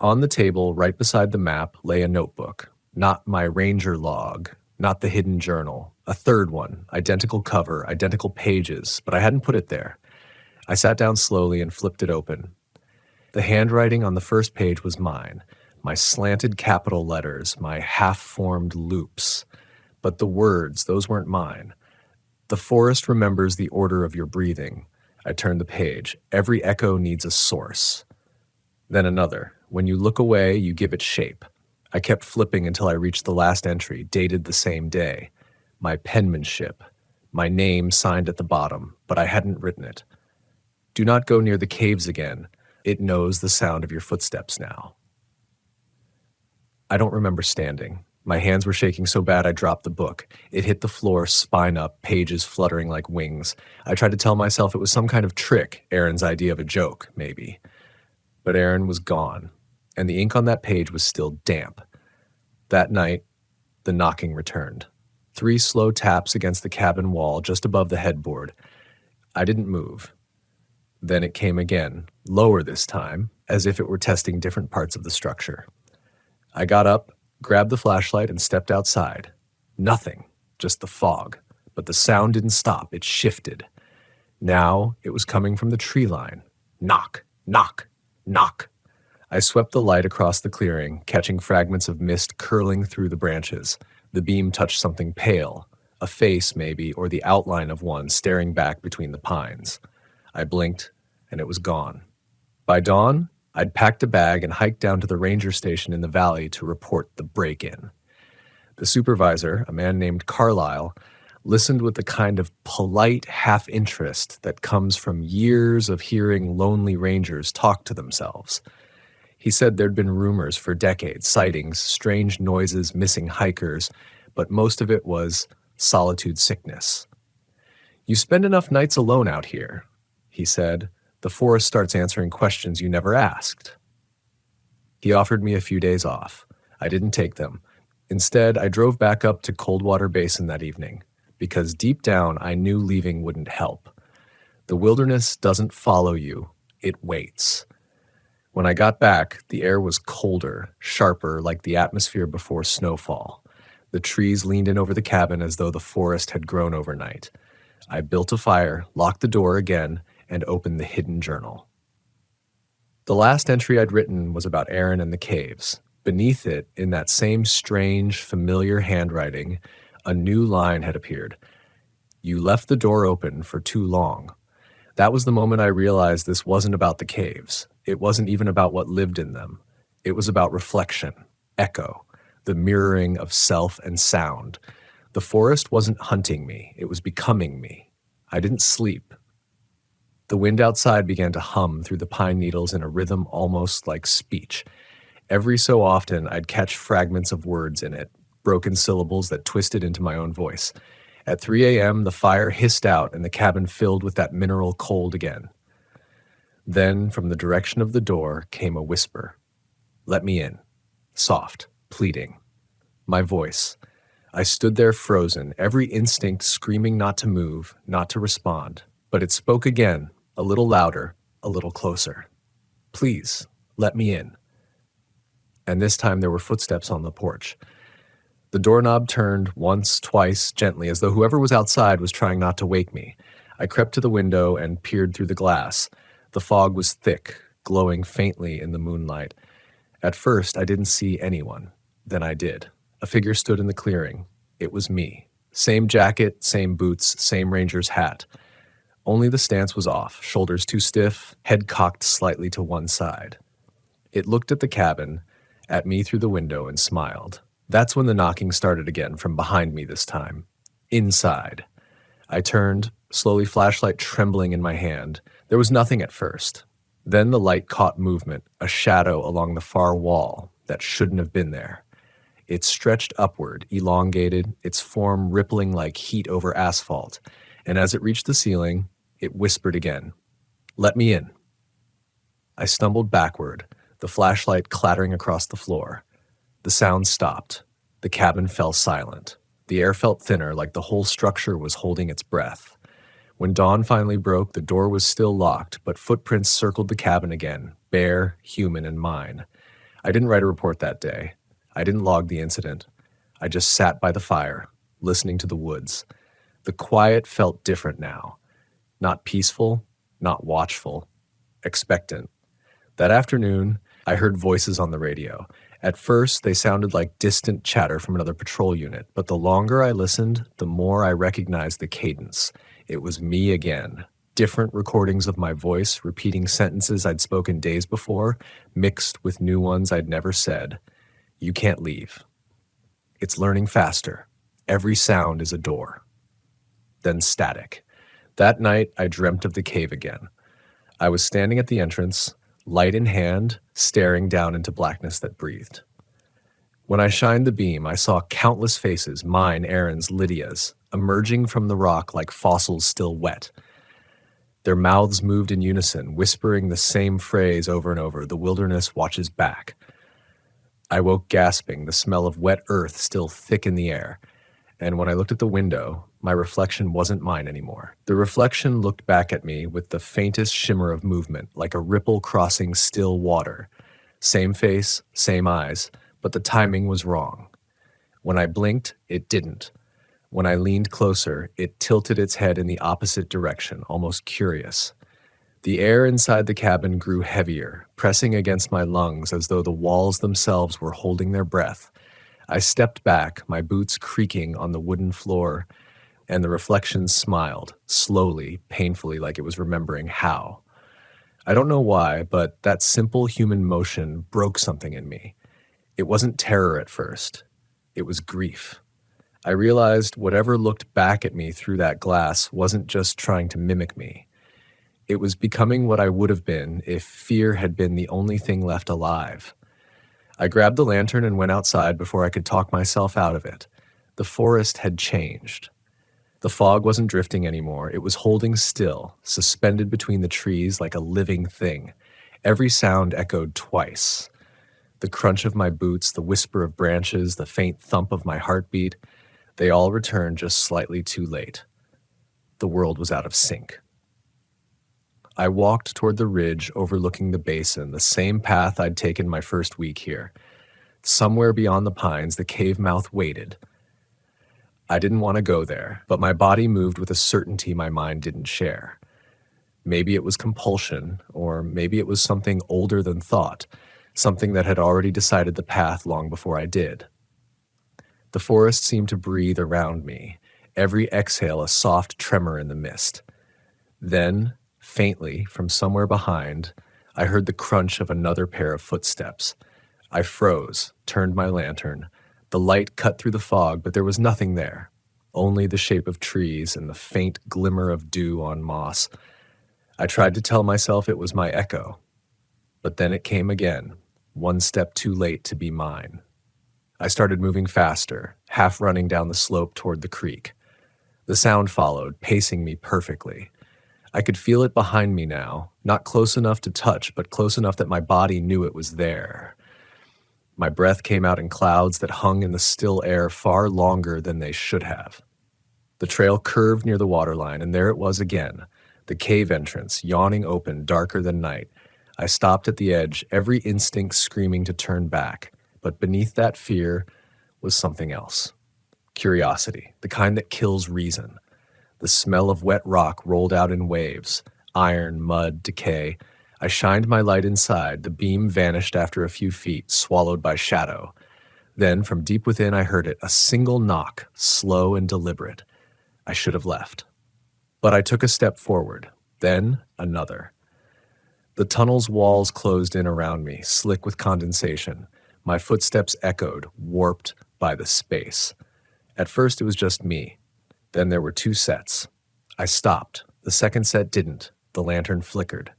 On the table, right beside the map, lay a notebook. Not my ranger log, not the hidden journal. A third one, identical cover, identical pages, but I hadn't put it there. I sat down slowly and flipped it open. The handwriting on the first page was mine, my slanted capital letters, my half-formed loops. But the words, those weren't mine. The forest remembers the order of your breathing. I turned the page. Every echo needs a source. Then another. When you look away, you give it shape. I kept flipping until I reached the last entry, dated the same day. My penmanship. My name signed at the bottom, but I hadn't written it. Do not go near the caves again. It knows the sound of your footsteps now. I don't remember standing. My hands were shaking so bad I dropped the book. It hit the floor, spine up, pages fluttering like wings. I tried to tell myself it was some kind of trick, Aaron's idea of a joke, maybe. But Aaron was gone, and the ink on that page was still damp. That night, the knocking returned. 3 slow taps against the cabin wall just above the headboard. I didn't move. Then it came again, lower this time, as if it were testing different parts of the structure. I got up, grabbed the flashlight, and stepped outside. Nothing, just the fog. But the sound didn't stop, it shifted. Now it was coming from the tree line. Knock, knock, knock. I swept the light across the clearing, catching fragments of mist curling through the branches. The beam touched something pale, a face maybe, or the outline of one staring back between the pines. I blinked, and it was gone. By dawn, I'd packed a bag and hiked down to the ranger station in the valley to report the break-in. The supervisor, a man named Carlisle, listened with the kind of polite half-interest that comes from years of hearing lonely rangers talk to themselves. He said there'd been rumors for decades, sightings, strange noises, missing hikers, but most of it was solitude sickness. You spend enough nights alone out here, he said. The forest starts answering questions you never asked. He offered me a few days off. I didn't take them. Instead, I drove back up to Coldwater Basin that evening, because deep down I knew leaving wouldn't help. The wilderness doesn't follow you, it waits. When I got back, the air was colder, sharper, like the atmosphere before snowfall. The trees leaned in over the cabin as though the forest had grown overnight. I built a fire, locked the door again, and opened the hidden journal. The last entry I'd written was about Aaron and the caves. Beneath it, in that same strange, familiar handwriting, a new line had appeared. You left the door open for too long. That was the moment I realized this wasn't about the caves. It wasn't even about what lived in them. It was about reflection, echo, the mirroring of self and sound. The forest wasn't hunting me. It was becoming me. I didn't sleep. The wind outside began to hum through the pine needles in a rhythm almost like speech. Every so often, I'd catch fragments of words in it, broken syllables that twisted into my own voice. At 3 a.m., the fire hissed out and the cabin filled with that mineral cold again. Then, from the direction of the door, came a whisper. Let me in. Soft, pleading. My voice. I stood there frozen, every instinct screaming not to move, not to respond. But it spoke again, a little louder, a little closer. Please, let me in. And this time there were footsteps on the porch. The doorknob turned once, twice, gently, as though whoever was outside was trying not to wake me. I crept to the window and peered through the glass. The fog was thick, glowing faintly in the moonlight. At first, I didn't see anyone. Then I did. A figure stood in the clearing. It was me. Same jacket, same boots, same ranger's hat. Only the stance was off, shoulders too stiff, head cocked slightly to one side. It looked at the cabin, at me through the window, and smiled. That's when the knocking started again, from behind me this time. Inside. I turned, slowly, flashlight trembling in my hand. There was nothing at first. Then the light caught movement, a shadow along the far wall that shouldn't have been there. It stretched upward, elongated, its form rippling like heat over asphalt, and as it reached the ceiling, it whispered again, "Let me in." I stumbled backward, the flashlight clattering across the floor. The sound stopped. The cabin fell silent. The air felt thinner, like the whole structure was holding its breath. When dawn finally broke, the door was still locked, but footprints circled the cabin again, bare, human, and mine. I didn't write a report that day. I didn't log the incident. I just sat by the fire, listening to the woods. The quiet felt different now. Not peaceful, not watchful, expectant. That afternoon, I heard voices on the radio. At first, they sounded like distant chatter from another patrol unit, but the longer I listened, the more I recognized the cadence. It was me again. Different recordings of my voice, repeating sentences I'd spoken days before, mixed with new ones I'd never said. You can't leave. It's learning faster. Every sound is a door. Then static. That night, I dreamt of the cave again. I was standing at the entrance, light in hand, staring down into blackness that breathed. When I shined the beam, I saw countless faces, mine, Aaron's, Lydia's, emerging from the rock like fossils still wet. Their mouths moved in unison, whispering the same phrase over and over, "The wilderness watches back." I woke gasping, the smell of wet earth still thick in the air. And when I looked at the window, my reflection wasn't mine anymore. The reflection looked back at me with the faintest shimmer of movement, like a ripple crossing still water. Same face, same eyes, but the timing was wrong. When I blinked, it didn't. When I leaned closer, it tilted its head in the opposite direction, almost curious. The air inside the cabin grew heavier, pressing against my lungs as though the walls themselves were holding their breath. I stepped back, my boots creaking on the wooden floor, and the reflection smiled, slowly, painfully, like it was remembering how. I don't know why, but that simple human motion broke something in me. It wasn't terror at first. It was grief. I realized whatever looked back at me through that glass wasn't just trying to mimic me. It was becoming what I would have been if fear had been the only thing left alive. I grabbed the lantern and went outside before I could talk myself out of it. The forest had changed. The fog wasn't drifting anymore. It was holding still, suspended between the trees like a living thing. Every sound echoed twice. The crunch of my boots, the whisper of branches, the faint thump of my heartbeat, they all returned just slightly too late. The world was out of sync. I walked toward the ridge overlooking the basin, the same path I'd taken my first week here. Somewhere beyond the pines, the cave mouth waited. I didn't want to go there, but my body moved with a certainty my mind didn't share. Maybe it was compulsion, or maybe it was something older than thought, something that had already decided the path long before I did. The forest seemed to breathe around me, every exhale a soft tremor in the mist. Then, faintly, from somewhere behind, I heard the crunch of another pair of footsteps. I froze, turned my lantern. The light cut through the fog, but there was nothing there, only the shape of trees and the faint glimmer of dew on moss. I tried to tell myself it was my echo, but then it came again, one step too late to be mine. I started moving faster, half running down the slope toward the creek. The sound followed, pacing me perfectly. I could feel it behind me now, not close enough to touch, but close enough that my body knew it was there. My breath came out in clouds that hung in the still air far longer than they should have. The trail curved near the waterline, and there it was again, the cave entrance, yawning open, darker than night. I stopped at the edge, every instinct screaming to turn back, but beneath that fear was something else. Curiosity, the kind that kills reason. The smell of wet rock rolled out in waves, iron, mud, decay. I shined my light inside. The beam vanished after a few feet, swallowed by shadow. Then, from deep within, I heard it, a single knock, slow and deliberate. I should have left. But I took a step forward, then another. The tunnel's walls closed in around me, slick with condensation. My footsteps echoed, warped by the space. At first, it was just me. Then there were two sets. I stopped. The second set didn't. The lantern flickered.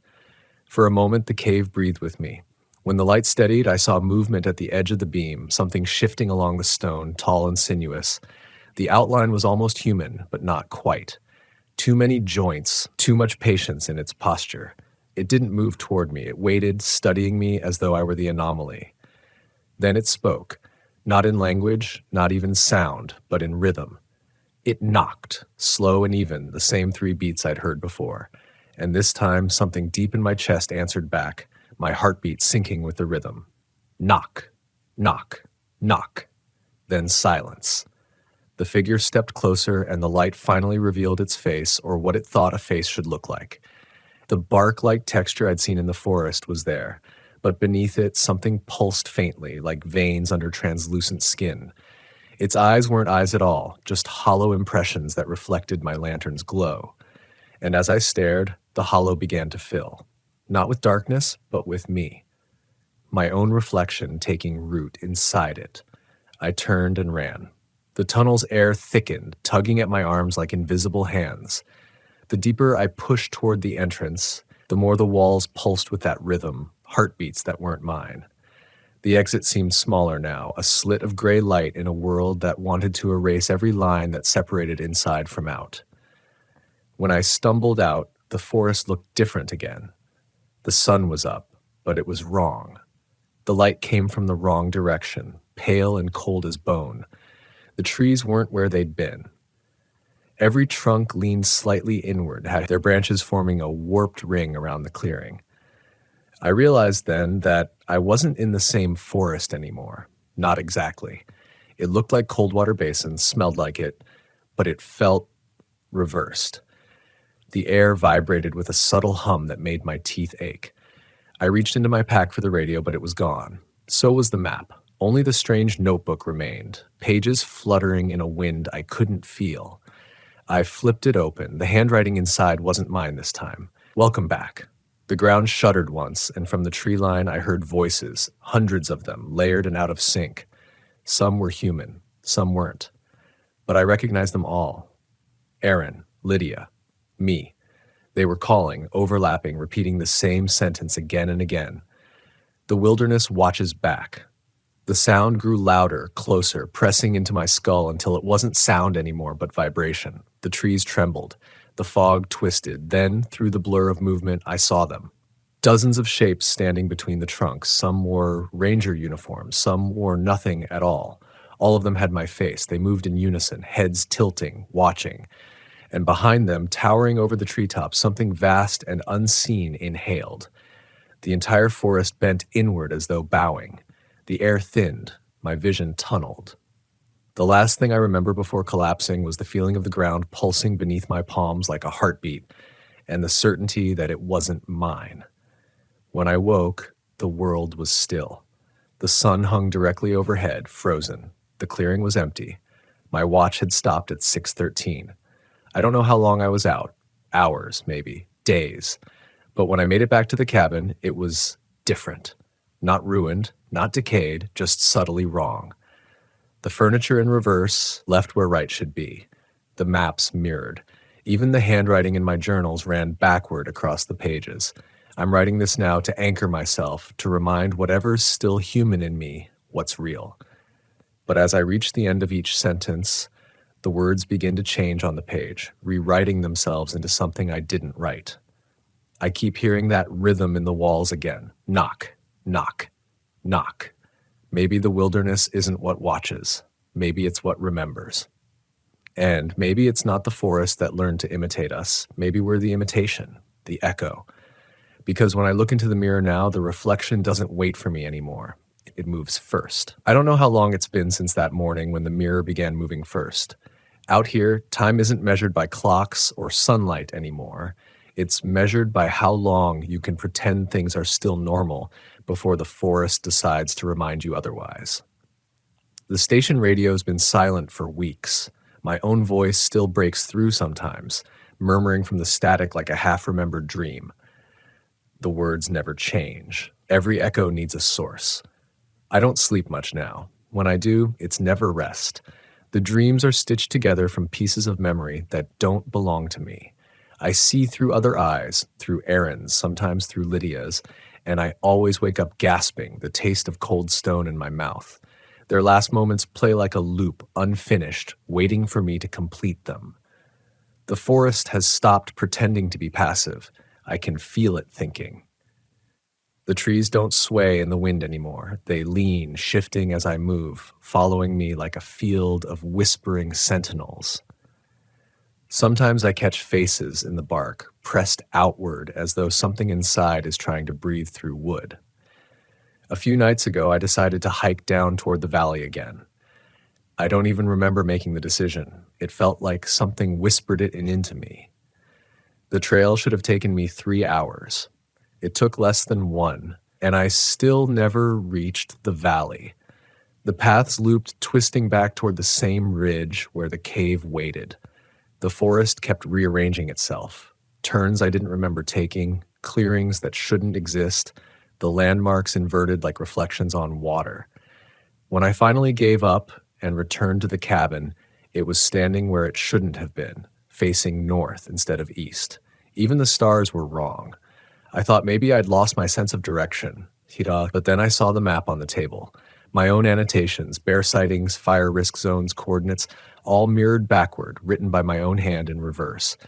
For a moment, the cave breathed with me. When the light steadied, I saw movement at the edge of the beam, something shifting along the stone, tall and sinuous. The outline was almost human, but not quite. Too many joints, too much patience in its posture. It didn't move toward me. It waited, studying me as though I were the anomaly. Then it spoke. Not in language, not even sound, but in rhythm. It knocked, slow and even, the same 3 beats I'd heard before. And this time, something deep in my chest answered back, my heartbeat syncing with the rhythm. Knock, knock, knock. Then silence. The figure stepped closer, and the light finally revealed its face, or what it thought a face should look like. The bark-like texture I'd seen in the forest was there, but beneath it, something pulsed faintly, like veins under translucent skin. Its eyes weren't eyes at all, just hollow impressions that reflected my lantern's glow. And as I stared, the hollow began to fill. Not with darkness, but with me. My own reflection taking root inside it. I turned and ran. The tunnel's air thickened, tugging at my arms like invisible hands. The deeper I pushed toward the entrance, the more the walls pulsed with that rhythm, heartbeats that weren't mine. The exit seemed smaller now, a slit of gray light in a world that wanted to erase every line that separated inside from out. When I stumbled out, the forest looked different again. The sun was up, but it was wrong. The light came from the wrong direction, pale and cold as bone. The trees weren't where they'd been. Every trunk leaned slightly inward, had their branches forming a warped ring around the clearing. I realized then that I wasn't in the same forest anymore. Not exactly. It looked like Coldwater Basin, smelled like it, but it felt reversed. The air vibrated with a subtle hum that made my teeth ache. I reached into my pack for the radio, but it was gone. So was the map. Only the strange notebook remained, pages fluttering in a wind I couldn't feel. I flipped it open. The handwriting inside wasn't mine this time. Welcome back. The ground shuddered once, and from the tree line I heard voices, hundreds of them, layered and out of sync. Some were human, some weren't. But I recognized them all. Aaron, Lydia, me. They were calling, overlapping, repeating the same sentence again and again. The wilderness watches back. The sound grew louder, closer, pressing into my skull until it wasn't sound anymore but vibration. The trees trembled. The fog twisted. Then, through the blur of movement, I saw them. Dozens of shapes standing between the trunks. Some wore ranger uniforms. Some wore nothing at all. All of them had my face. They moved in unison, heads tilting, watching. And behind them, towering over the treetops, something vast and unseen inhaled. The entire forest bent inward as though bowing. The air thinned. My vision tunneled. The last thing I remember before collapsing was the feeling of the ground pulsing beneath my palms like a heartbeat, and the certainty that it wasn't mine. When I woke, the world was still. The sun hung directly overhead, frozen. The clearing was empty. My watch had stopped at 6:13. I don't know how long I was out. Hours, maybe. Days. But when I made it back to the cabin, it was different. Not ruined, not decayed, just subtly wrong. The furniture in reverse, left where right should be. The maps mirrored. Even the handwriting in my journals ran backward across the pages. I'm writing this now to anchor myself, to remind whatever's still human in me what's real. But as I reach the end of each sentence, the words begin to change on the page, rewriting themselves into something I didn't write. I keep hearing that rhythm in the walls again. Knock, knock, knock. Maybe the wilderness isn't what watches. Maybe it's what remembers. And maybe it's not the forest that learned to imitate us. Maybe we're the imitation, the echo. Because when I look into the mirror now, the reflection doesn't wait for me anymore. It moves first. I don't know how long it's been since that morning when the mirror began moving first. Out here, time isn't measured by clocks or sunlight anymore. It's measured by how long you can pretend things are still normal before the forest decides to remind you otherwise. The station radio's been silent for weeks. My own voice still breaks through sometimes, murmuring from the static like a half-remembered dream. The words never change. Every echo needs a source. I don't sleep much now. When I do, it's never rest. The dreams are stitched together from pieces of memory that don't belong to me. I see through other eyes, through Aaron's, sometimes through Lydia's, and I always wake up gasping, the taste of cold stone in my mouth. Their last moments play like a loop, unfinished, waiting for me to complete them. The forest has stopped pretending to be passive. I can feel it thinking. The trees don't sway in the wind anymore. They lean, shifting as I move, following me like a field of whispering sentinels. Sometimes I catch faces in the bark, pressed outward as though something inside is trying to breathe through wood. A few nights ago, I decided to hike down toward the valley again. I don't even remember making the decision. It felt like something whispered it into me. The trail should have taken me 3 hours. It took less than 1, and I still never reached the valley. The paths looped, twisting back toward the same ridge where the cave waited. The forest kept rearranging itself. Turns I didn't remember taking, clearings that shouldn't exist, the landmarks inverted like reflections on water. When I finally gave up and returned to the cabin, it was standing where it shouldn't have been, facing north instead of east. Even the stars were wrong. I thought maybe I'd lost my sense of direction, but then I saw the map on the table. My own annotations, bear sightings, fire risk zones, coordinates, all mirrored backward, written by my own hand in reverse.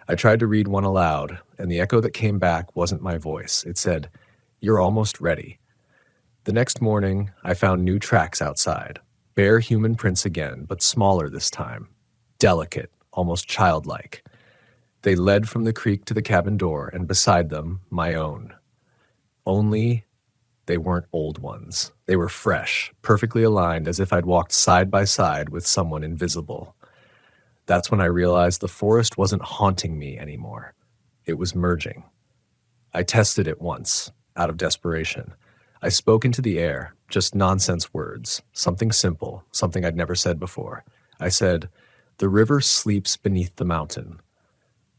I tried to read one aloud, and the echo that came back wasn't my voice. It said, "You're almost ready." The next morning, I found new tracks outside. Bare human prints again, but smaller this time. Delicate, almost childlike. They led from the creek to the cabin door, and beside them, my own. Only they weren't old ones. They were fresh, perfectly aligned, as if I'd walked side by side with someone invisible. That's when I realized the forest wasn't haunting me anymore. It was merging. I tested it once, out of desperation. I spoke into the air, just nonsense words, something simple, something I'd never said before. I said, "The river sleeps beneath the mountain."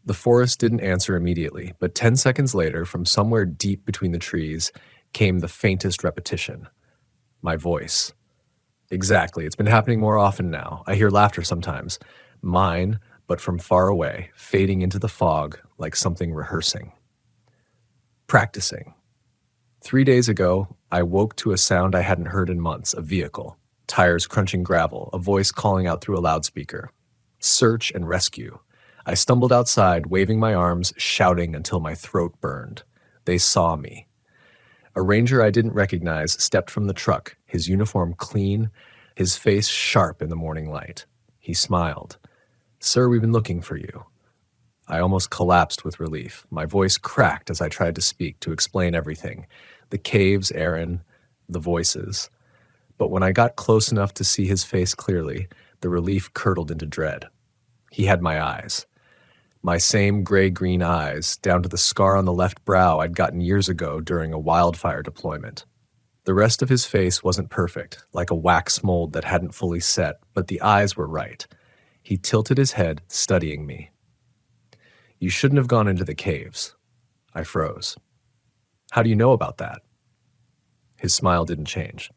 The forest didn't answer immediately, but 10 seconds later, from somewhere deep between the trees, came the faintest repetition. My voice. Exactly, it's been happening more often now. I hear laughter sometimes. Mine, but from far away, fading into the fog like something rehearsing. Practicing. 3 days ago, I woke to a sound I hadn't heard in months, a vehicle. Tires crunching gravel, a voice calling out through a loudspeaker. Search and rescue. I stumbled outside, waving my arms, shouting until my throat burned. They saw me. A ranger I didn't recognize stepped from the truck, his uniform clean, his face sharp in the morning light. He smiled. "Sir, we've been looking for you." I almost collapsed with relief. My voice cracked as I tried to speak, to explain everything. The caves, Aaron, the voices. But when I got close enough to see his face clearly, the relief curdled into dread. He had my eyes. My same gray-green eyes, down to the scar on the left brow I'd gotten years ago during a wildfire deployment. The rest of his face wasn't perfect, like a wax mold that hadn't fully set, but the eyes were right. He tilted his head, studying me. "You shouldn't have gone into the caves." I froze. "How do you know about that?" His smile didn't change.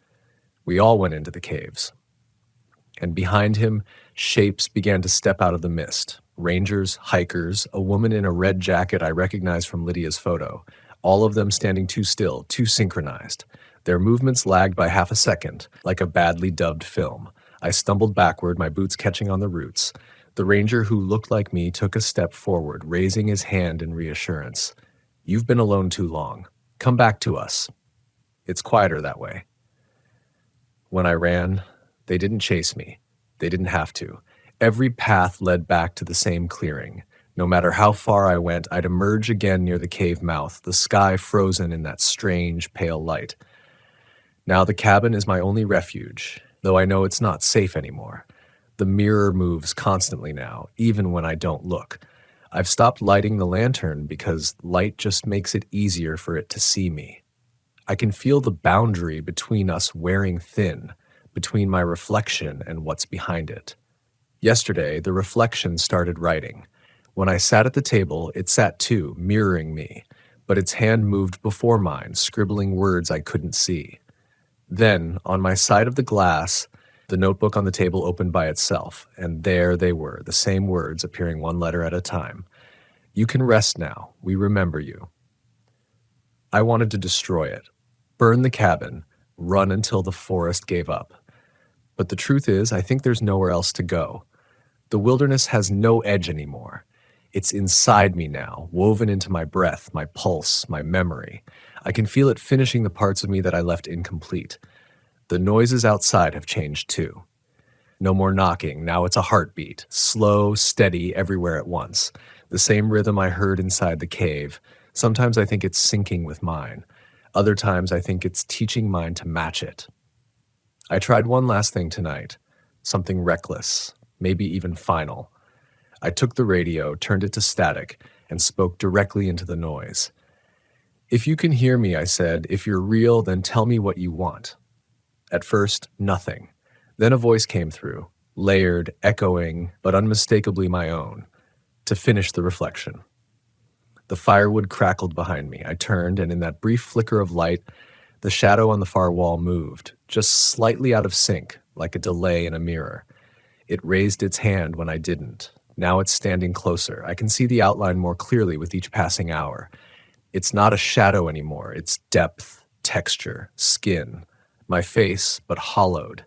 "We all went into the caves." And behind him, shapes began to step out of the mist. Rangers, hikers, a woman in a red jacket I recognized from Lydia's photo, all of them standing too still, too synchronized. Their movements lagged by half a second, like a badly dubbed film. I stumbled backward, my boots catching on the roots. The ranger who looked like me took a step forward, raising his hand in reassurance. "You've been alone too long. Come back to us. It's quieter that way." When I ran, they didn't chase me. They didn't have to. Every path led back to the same clearing. No matter how far I went, I'd emerge again near the cave mouth, the sky frozen in that strange, pale light. Now the cabin is my only refuge, though I know it's not safe anymore. The mirror moves constantly now, even when I don't look. I've stopped lighting the lantern because light just makes it easier for it to see me. I can feel the boundary between us wearing thin, between my reflection and what's behind it. Yesterday, the reflection started writing. When I sat at the table, it sat too, mirroring me, but its hand moved before mine, scribbling words I couldn't see. Then, on my side of the glass, the notebook on the table opened by itself, and there they were, the same words appearing one letter at a time. "You can rest now. We remember you." I wanted to destroy it, burn the cabin, run until the forest gave up. But the truth is, I think there's nowhere else to go. The wilderness has no edge anymore. It's inside me now, woven into my breath, my pulse, my memory. I can feel it finishing the parts of me that I left incomplete. The noises outside have changed too. No more knocking, now it's a heartbeat, slow, steady, everywhere at once. The same rhythm I heard inside the cave. Sometimes I think it's syncing with mine. Other times I think it's teaching mine to match it. I tried one last thing tonight, something reckless, maybe even final. I took the radio, turned it to static, and spoke directly into the noise. "If you can hear me," I said, "if you're real, then tell me what you want." At first, nothing. Then a voice came through, layered, echoing, but unmistakably my own, to finish the reflection. The firewood crackled behind me. I turned, and in that brief flicker of light, the shadow on the far wall moved, just slightly out of sync, like a delay in a mirror. It raised its hand when I didn't. Now it's standing closer. I can see the outline more clearly with each passing hour. It's not a shadow anymore. It's depth, texture, skin. My face, but hollowed.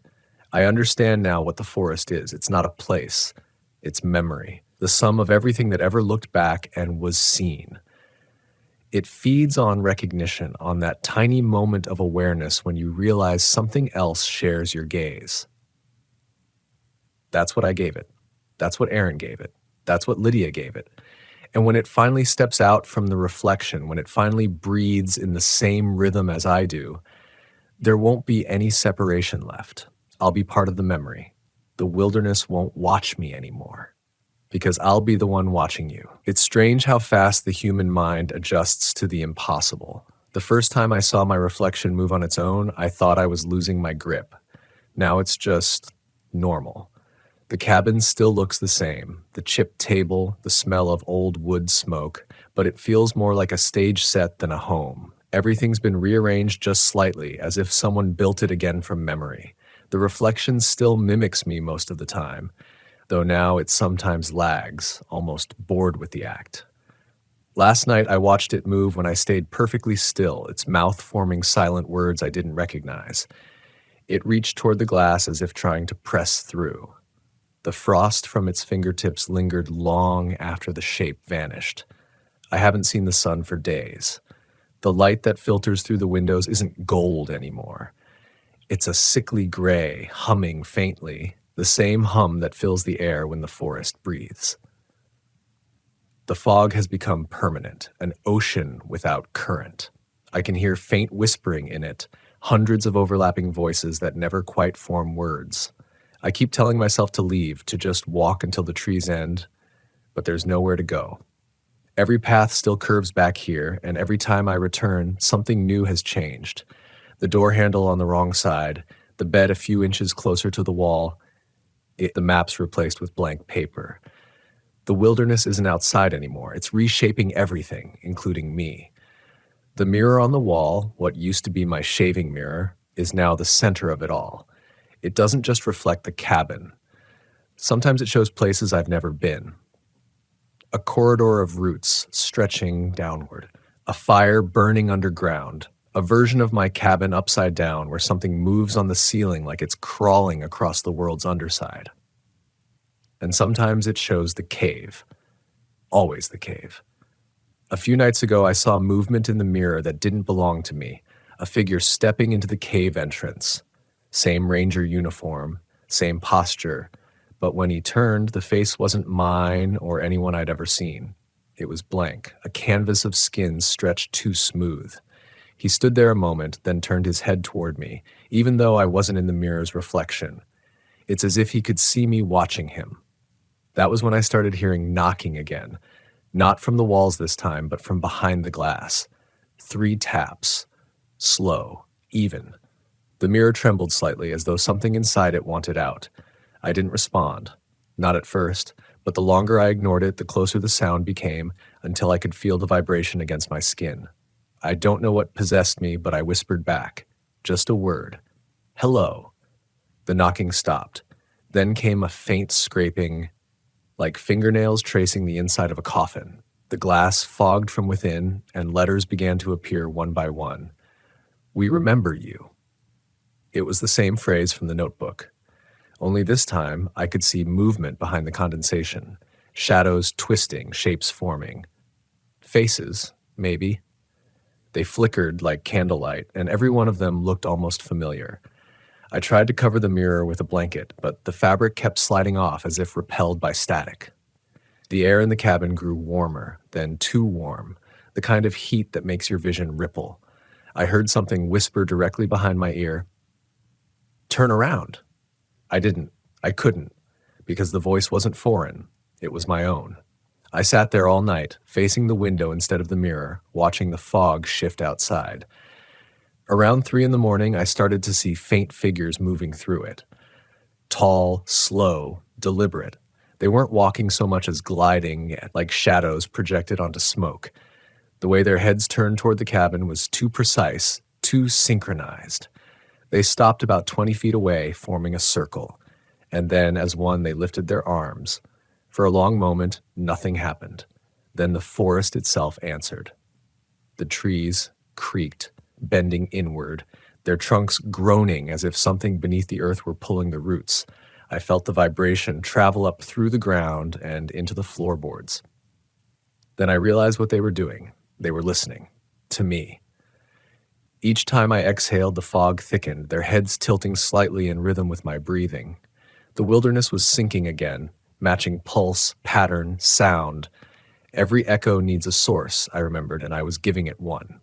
I understand now what the forest is. It's not a place. It's memory, the sum of everything that ever looked back and was seen. It feeds on recognition, on that tiny moment of awareness when you realize something else shares your gaze. That's what I gave it. That's what Aaron gave it. That's what Lydia gave it. And when it finally steps out from the reflection, when it finally breathes in the same rhythm as I do, there won't be any separation left. I'll be part of the memory. The wilderness won't watch me anymore, because I'll be the one watching you. It's strange how fast the human mind adjusts to the impossible. The first time I saw my reflection move on its own, I thought I was losing my grip. Now it's just normal. The cabin still looks the same, the chipped table, the smell of old wood smoke, but it feels more like a stage set than a home. Everything's been rearranged just slightly, as if someone built it again from memory. The reflection still mimics me most of the time, though now it sometimes lags, almost bored with the act. Last night I watched it move when I stayed perfectly still, its mouth forming silent words I didn't recognize. It reached toward the glass as if trying to press through. The frost from its fingertips lingered long after the shape vanished. I haven't seen the sun for days. The light that filters through the windows isn't gold anymore. It's a sickly gray, humming faintly, the same hum that fills the air when the forest breathes. The fog has become permanent, an ocean without current. I can hear faint whispering in it, hundreds of overlapping voices that never quite form words. I keep telling myself to leave, to just walk until the trees end, but there's nowhere to go. Every path still curves back here, and every time I return, something new has changed. The door handle on the wrong side, the bed a few inches closer to the wall, the maps replaced with blank paper. The wilderness isn't outside anymore. It's reshaping everything, including me. The mirror on the wall, what used to be my shaving mirror, is now the center of it all. It doesn't just reflect the cabin. Sometimes it shows places I've never been. A corridor of roots stretching downward, a fire burning underground, a version of my cabin upside down where something moves on the ceiling like it's crawling across the world's underside. And sometimes it shows the cave, always the cave. A few nights ago, I saw movement in the mirror that didn't belong to me, a figure stepping into the cave entrance. Same ranger uniform, same posture, but when he turned, the face wasn't mine or anyone I'd ever seen. It was blank, a canvas of skin stretched too smooth. He stood there a moment, then turned his head toward me, even though I wasn't in the mirror's reflection. It's as if he could see me watching him. That was when I started hearing knocking again, not from the walls this time, but from behind the glass. 3 taps, slow, even. The mirror trembled slightly, as though something inside it wanted out. I didn't respond, not at first, but the longer I ignored it, the closer the sound became, until I could feel the vibration against my skin. I don't know what possessed me, but I whispered back, just a word. Hello. The knocking stopped. Then came a faint scraping, like fingernails tracing the inside of a coffin. The glass fogged from within, and letters began to appear one by one. We remember you. It was the same phrase from the notebook. Only this time, I could see movement behind the condensation. Shadows twisting, shapes forming. Faces, maybe. They flickered like candlelight, and every one of them looked almost familiar. I tried to cover the mirror with a blanket, but the fabric kept sliding off as if repelled by static. The air in the cabin grew warmer, then too warm, the kind of heat that makes your vision ripple. I heard something whisper directly behind my ear, "Turn around." I didn't. I couldn't, because the voice wasn't foreign. It was my own. I sat there all night, facing the window instead of the mirror, watching the fog shift outside. Around 3 in the morning, I started to see faint figures moving through it. Tall, slow, deliberate. They weren't walking so much as gliding, like shadows projected onto smoke. The way their heads turned toward the cabin was too precise, too synchronized. They stopped about 20 feet away, forming a circle. And then, as one, they lifted their arms. For a long moment, nothing happened. Then the forest itself answered. The trees creaked, bending inward, their trunks groaning as if something beneath the earth were pulling the roots. I felt the vibration travel up through the ground and into the floorboards. Then I realized what they were doing. They were listening. To me. Each time I exhaled, the fog thickened, their heads tilting slightly in rhythm with my breathing. The wilderness was sinking again, matching pulse, pattern, sound. Every echo needs a source, I remembered, and I was giving it one.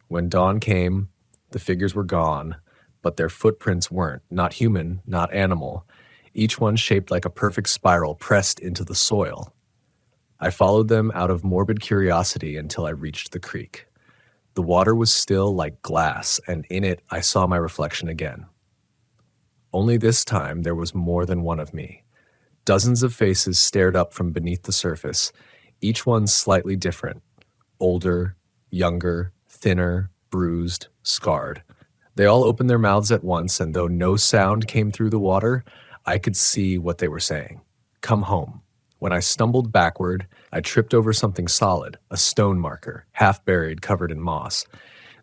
When dawn came, the figures were gone, but their footprints weren't, not human, not animal, each one shaped like a perfect spiral pressed into the soil. I followed them out of morbid curiosity until I reached the creek. The water was still like glass, and in it I saw my reflection again. Only this time there was more than one of me. Dozens of faces stared up from beneath the surface, each one slightly different, older, younger, thinner, bruised, scarred. They all opened their mouths at once, and though no sound came through the water, I could see what they were saying. Come home. When I stumbled backward, I tripped over something solid, a stone marker, half buried, covered in moss.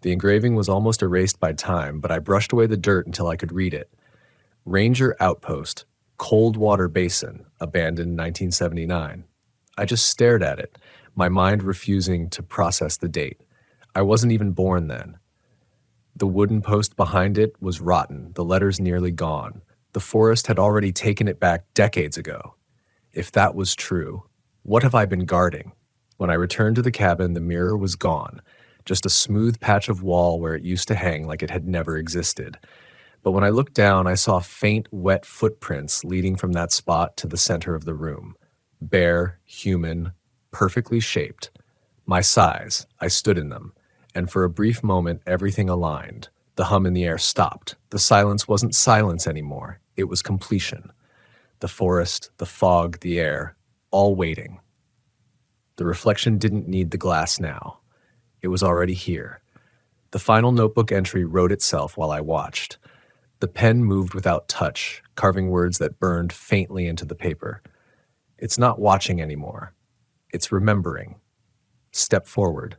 The engraving was almost erased by time, but I brushed away the dirt until I could read it. Ranger Outpost, Cold Water Basin, abandoned 1979. I just stared at it, my mind refusing to process the date. I wasn't even born then. The wooden post behind it was rotten, the letters nearly gone. The forest had already taken it back decades ago. If that was true, what have I been guarding? When I returned to the cabin, the mirror was gone, just a smooth patch of wall where it used to hang like it had never existed. But when I looked down, I saw faint, wet footprints leading from that spot to the center of the room. Bare, human, perfectly shaped. My size, I stood in them, and for a brief moment, everything aligned. The hum in the air stopped. The silence wasn't silence anymore. It was completion. The forest, the fog, the air, all waiting. The reflection didn't need the glass now. It was already here. The final notebook entry wrote itself while I watched. The pen moved without touch, carving words that burned faintly into the paper. It's not watching anymore. It's remembering. Step forward.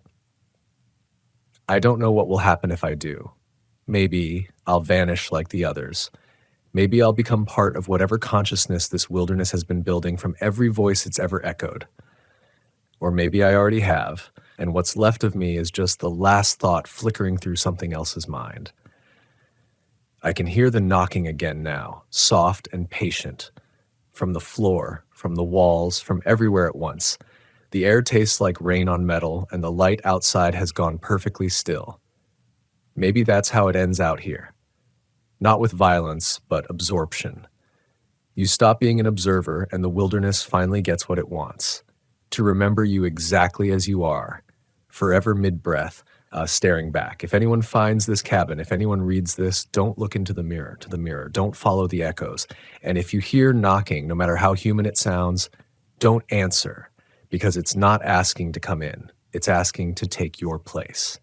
I don't know what will happen if I do. Maybe I'll vanish like the others. Maybe I'll become part of whatever consciousness this wilderness has been building from every voice it's ever echoed. Or maybe I already have, and what's left of me is just the last thought flickering through something else's mind. I can hear the knocking again now, soft and patient. From the floor, from the walls, from everywhere at once. The air tastes like rain on metal, and the light outside has gone perfectly still. Maybe that's how it ends out here. Not with violence, but absorption. You stop being an observer, and the wilderness finally gets what it wants. To remember you exactly as you are, forever mid-breath, staring back. If anyone finds this cabin, if anyone reads this, don't look into the mirror, to the mirror. Don't follow the echoes. And if you hear knocking, no matter how human it sounds, don't answer, because it's not asking to come in. It's asking to take your place.